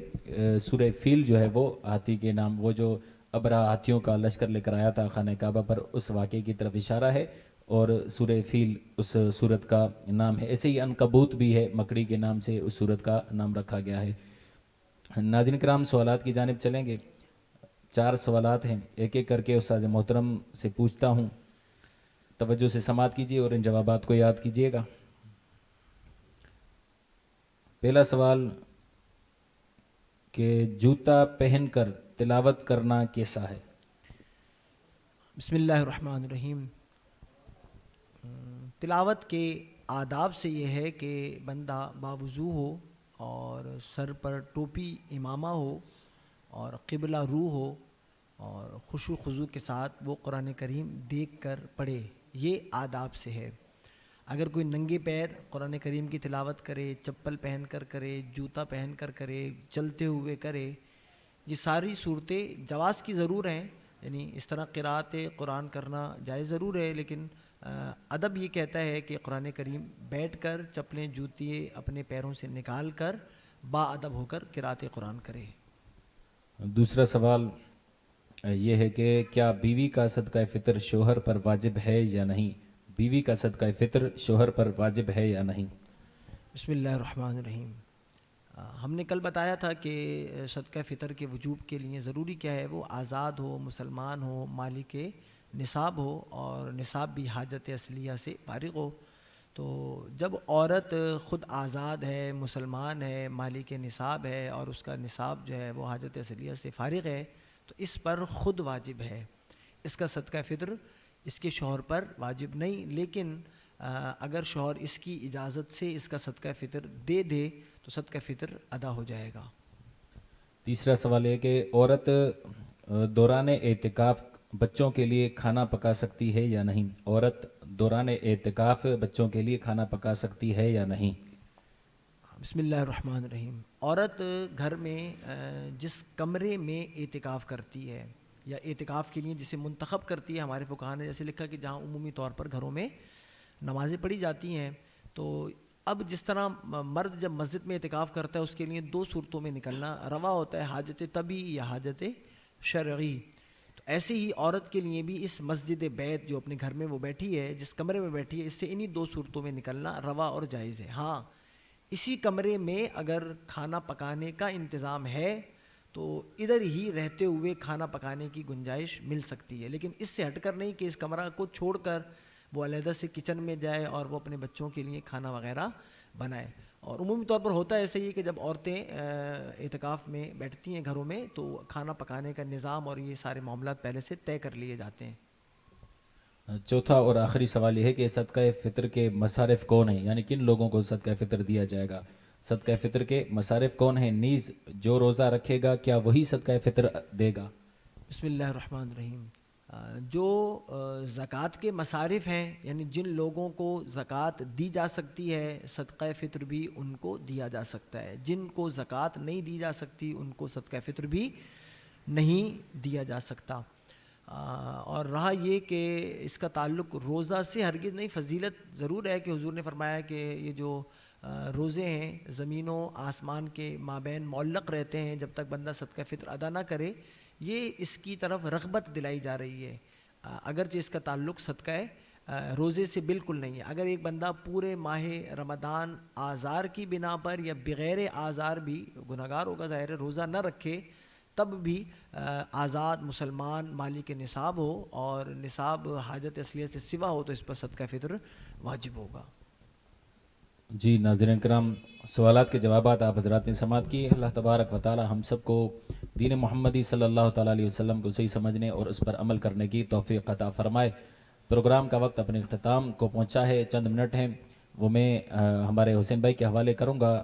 سورہ فیل جو ہے وہ ہاتھی کے نام، وہ جو ابرہہ ہاتھیوں کا لشکر لے کر آیا تھا خانہ کعبہ پر، اس واقعے کی طرف اشارہ ہے، اور سورہ فیل اس سورت کا نام ہے۔ ایسے ہی عنکبوت بھی ہے، مکڑی کے نام سے اس سورت کا نام رکھا گیا ہے۔ ناظرین کرام، سوالات کی جانب چلیں گے۔ 4 سوالات ہیں، ایک ایک کر کے استاذ محترم سے پوچھتا ہوں، توجہ سے سماعت کیجیے اور ان جوابات کو یاد کیجیے گا۔ پہلا سوال کہ جوتا پہن کر تلاوت کرنا کیسا ہے؟ بسم اللہ الرحمن الرحیم۔ تلاوت کے آداب سے یہ ہے کہ بندہ باوضو ہو اور سر پر ٹوپی امامہ ہو اور قبلہ رو ہو اور خشوع و خضوع کے ساتھ وہ قرآن کریم دیکھ کر پڑھے، یہ آداب سے ہے۔ اگر کوئی ننگے پیر قرآن کریم کی تلاوت کرے، چپل پہن کر کرے، جوتا پہن کر کرے، چلتے ہوئے کرے، یہ ساری صورتیں جواز کی ضرور ہیں، یعنی اس طرح قرأت قرآن کرنا جائز ضرور ہے، لیکن ادب یہ کہتا ہے کہ قرآن کریم بیٹھ کر چپلیں جوتیے اپنے پیروں سے نکال کر با ادب ہو کر قرأت قرآن کرے۔ دوسرا سوال یہ ہے کہ کیا بیوی کا صدقہ فطر شوہر پر واجب ہے یا نہیں؟ بیوی کا صدقہ فطر شوہر پر واجب ہے یا نہیں؟ بسم اللہ الرحمن الرحیم۔ ہم نے کل بتایا تھا کہ صدقہ فطر کے وجوب کے لیے ضروری کیا ہے، وہ آزاد ہو، مسلمان ہو، مالک نصاب ہو، اور نصاب بھی حاجت اصلیہ سے فارغ ہو۔ تو جب عورت خود آزاد ہے، مسلمان ہے، مالک نصاب ہے، اور اس کا نصاب جو ہے وہ حاجت اصلیہ سے فارغ ہے، تو اس پر خود واجب ہے۔ اس کا صدقہ فطر اس کے شوہر پر واجب نہیں، لیکن اگر شوہر اس کی اجازت سے اس کا صدقہ فطر دے دے تو صدقہ فطر ادا ہو جائے گا۔ تیسرا سوال ہے کہ عورت دوران اعتکاف بچوں کے لیے کھانا پکا سکتی ہے یا نہیں؟ عورت دوران اعتکاف بچوں کے لیے کھانا پکا سکتی ہے یا نہیں؟ بسم اللہ الرحمن الرحیم۔ عورت گھر میں جس کمرے میں اعتکاف کرتی ہے یا اعتکاف کے لیے جسے منتخب کرتی ہے، ہمارے فقہا نے جیسے لکھا کہ جہاں عمومی طور پر گھروں میں نمازیں پڑھی جاتی ہیں، تو اب جس طرح مرد جب مسجد میں اعتکاف کرتا ہے اس کے لیے 2 صورتوں میں نکلنا روا ہوتا ہے، حاجت طبی یا حاجت شرعی، تو ایسے ہی عورت کے لیے بھی اس مسجد بیت جو اپنے گھر میں وہ بیٹھی ہے، جس کمرے میں بیٹھی ہے، اس سے انہی 2 صورتوں میں نکلنا روا اور جائز ہے۔ ہاں، اسی کمرے میں اگر کھانا پکانے کا انتظام ہے تو ادھر ہی رہتے ہوئے کھانا پکانے کی گنجائش مل سکتی ہے، لیکن اس سے ہٹ کر نہیں کہ اس کمرہ کو چھوڑ کر وہ علیحدہ سے کچن میں جائے اور وہ اپنے بچوں کے لیے کھانا وغیرہ بنائے۔ اور عمومی طور پر ہوتا ہے ایسا ہی کہ جب عورتیں اعتکاف میں بیٹھتی ہیں گھروں میں تو کھانا پکانے کا نظام اور یہ سارے معاملات پہلے سے طے کر لیے جاتے ہیں۔ چوتھا اور آخری سوال یہ ہے کہ صدقہ فطر کے مصارف کون ہیں، یعنی کن لوگوں کو صدقہ فطر دیا جائے گا؟ صدقہ فطر کے مصارف کون ہیں؟ نیز جو روزہ رکھے گا کیا وہی صدقہ فطر دے گا؟ بسم اللہ الرحمن الرحیم۔ جو زکوٰۃ کے مصارف ہیں، یعنی جن لوگوں کو زکوٰۃ دی جا سکتی ہے صدقہ فطر بھی ان کو دیا جا سکتا ہے، جن کو زکوٰۃ نہیں دی جا سکتی ان کو صدقہ فطر بھی نہیں دیا جا سکتا۔ اور رہا یہ کہ اس کا تعلق روزہ سے ہرگز نہیں، فضیلت ضرور ہے کہ حضور نے فرمایا کہ یہ جو روزے ہیں زمین و آسمان کے مابین معلق رہتے ہیں، جب تک بندہ صدقہ فطر ادا نہ کرے یہ اس کی طرف رغبت دلائی جا رہی ہے، اگرچہ اس کا تعلق صدقہ روزے سے بالکل نہیں ہے۔ اگر ایک بندہ پورے ماہ رمضان آزار کی بنا پر یا بغیر آزار بھی گناہگار ہوگا، ظاہر ہے روزہ نہ رکھے تب بھی آزاد مسلمان مالک نصاب ہو اور نصاب حاجت اصلیہ سے سوا ہو تو اس پر صدقہ فطر واجب ہوگا۔ جی ناظرین کرام، سوالات کے جوابات آپ حضرات نے سماعت کی۔ اللہ تبارک و تعالی ہم سب کو دین محمدی صلی اللہ تعالیٰ علیہ وسلم کو صحیح سمجھنے اور اس پر عمل کرنے کی توفیق عطا فرمائے۔ پروگرام کا وقت اپنے اختتام کو پہنچا ہے، چند منٹ ہیں وہ میں ہمارے حسین بھائی کے حوالے کروں گا،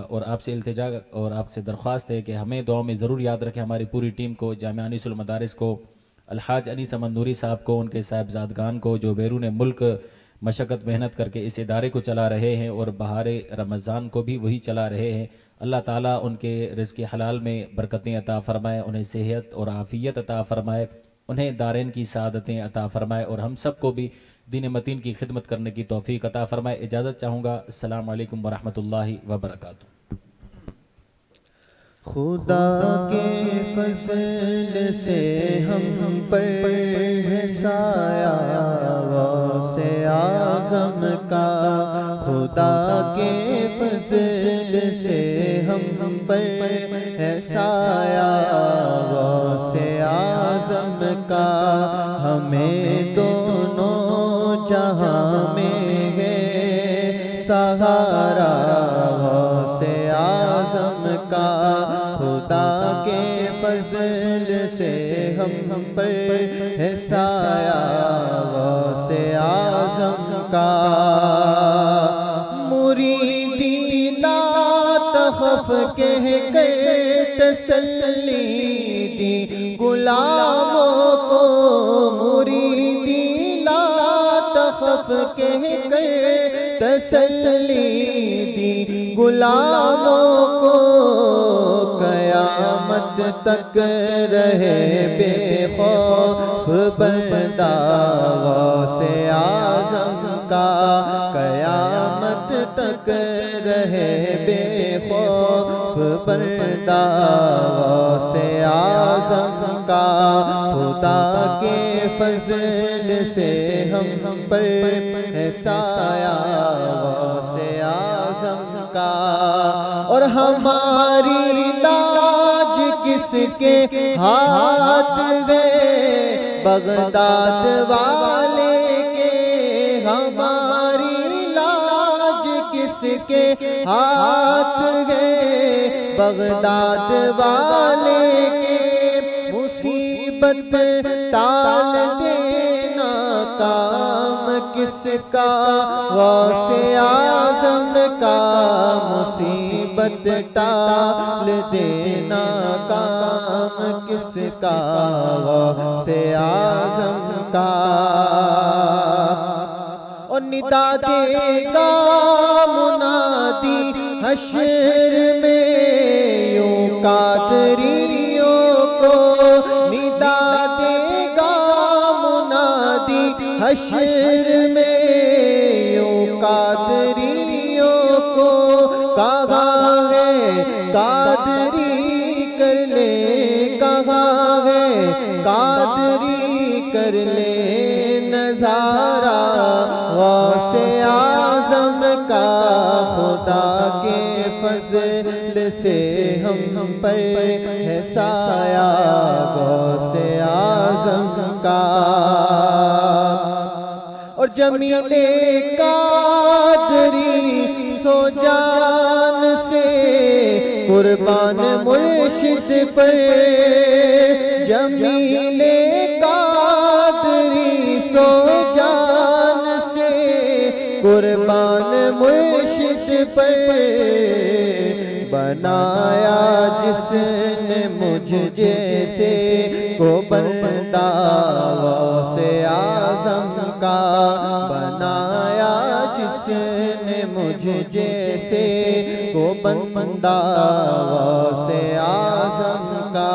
اور آپ سے التجا اور آپ سے درخواست ہے کہ ہمیں دعاؤں میں ضرور یاد رکھیں، ہماری پوری ٹیم کو، جامعہ انیس المدارس کو، الحاج انیس احمد نوری صاحب کو، ان کے صاحبزادگان کو جو بیرون ملک مشقت محنت کر کے اس ادارے کو چلا رہے ہیں اور بہار رمضان کو بھی وہی چلا رہے ہیں۔ اللہ تعالیٰ ان کے رزق حلال میں برکتیں عطا فرمائے، انہیں صحت اور عافیت عطا فرمائے، انہیں دارین کی سعادتیں عطا فرمائے، اور ہم سب کو بھی دین متین کی خدمت کرنے کی توفیق عطا فرمائے۔ اجازت چاہوں گا، السلام علیکم ورحمۃ اللہ وبرکاتہ۔ خدا کے فضل سے ہم پر ہے سایہ غوث اعظم کا، خدا کے فضل سے ہم پر ہے سایہ غوث اعظم کا، ہمیں دونوں جہاں میں ہے سہارا غوث اعظم کا، خدا کے فضل سے ہم پر ہے سایہ غوث اعظم کا، مریدی لا تخف کہہ کر تسلی دی غلاموں کو، مریدی لا تخف کہہ کر تسلی دی غلاموں کو، قیامت تک رہے بے خوف بندہ غوث اعظم کا، قیامت تک رہے بے خوف بندہ غوث اعظم کا، خدا کے فضل سے ہم پر ہے سایہ غوث اعظم کا، اور ہماری لاج کس کے ہاتھ میں بغداد والے کے، ہماری لاج کس کے ہاتھ گئے بغداد والے کے، مصیبت ٹال دینا کام کس کا غوث اعظم کا، مصیبت ٹال دینا کام کس کا غوث اعظم کا، اور ندا دے گا منادی حشر میں یوں قادریوں کو، ندا دے گا منادی حشر میں یوں قادریوں کو، کہاں ہے قادری کر لے، کہاں ہے قادری کر لے نظارہ غوث اعظم کا خدا کے فضل سے ہم پر ہے سایہ غوث اعظم کا، اور جمیل قادری سو جان سے قربان مرشد پر، جمیل قادری سو جان سے قربان مرشد پر، بنایا جس نے مجھ جیسے کو بندہ غوث اعظم کا، بنایا جس نے مجھ جیسے کو بندہ غوث اعظم کا،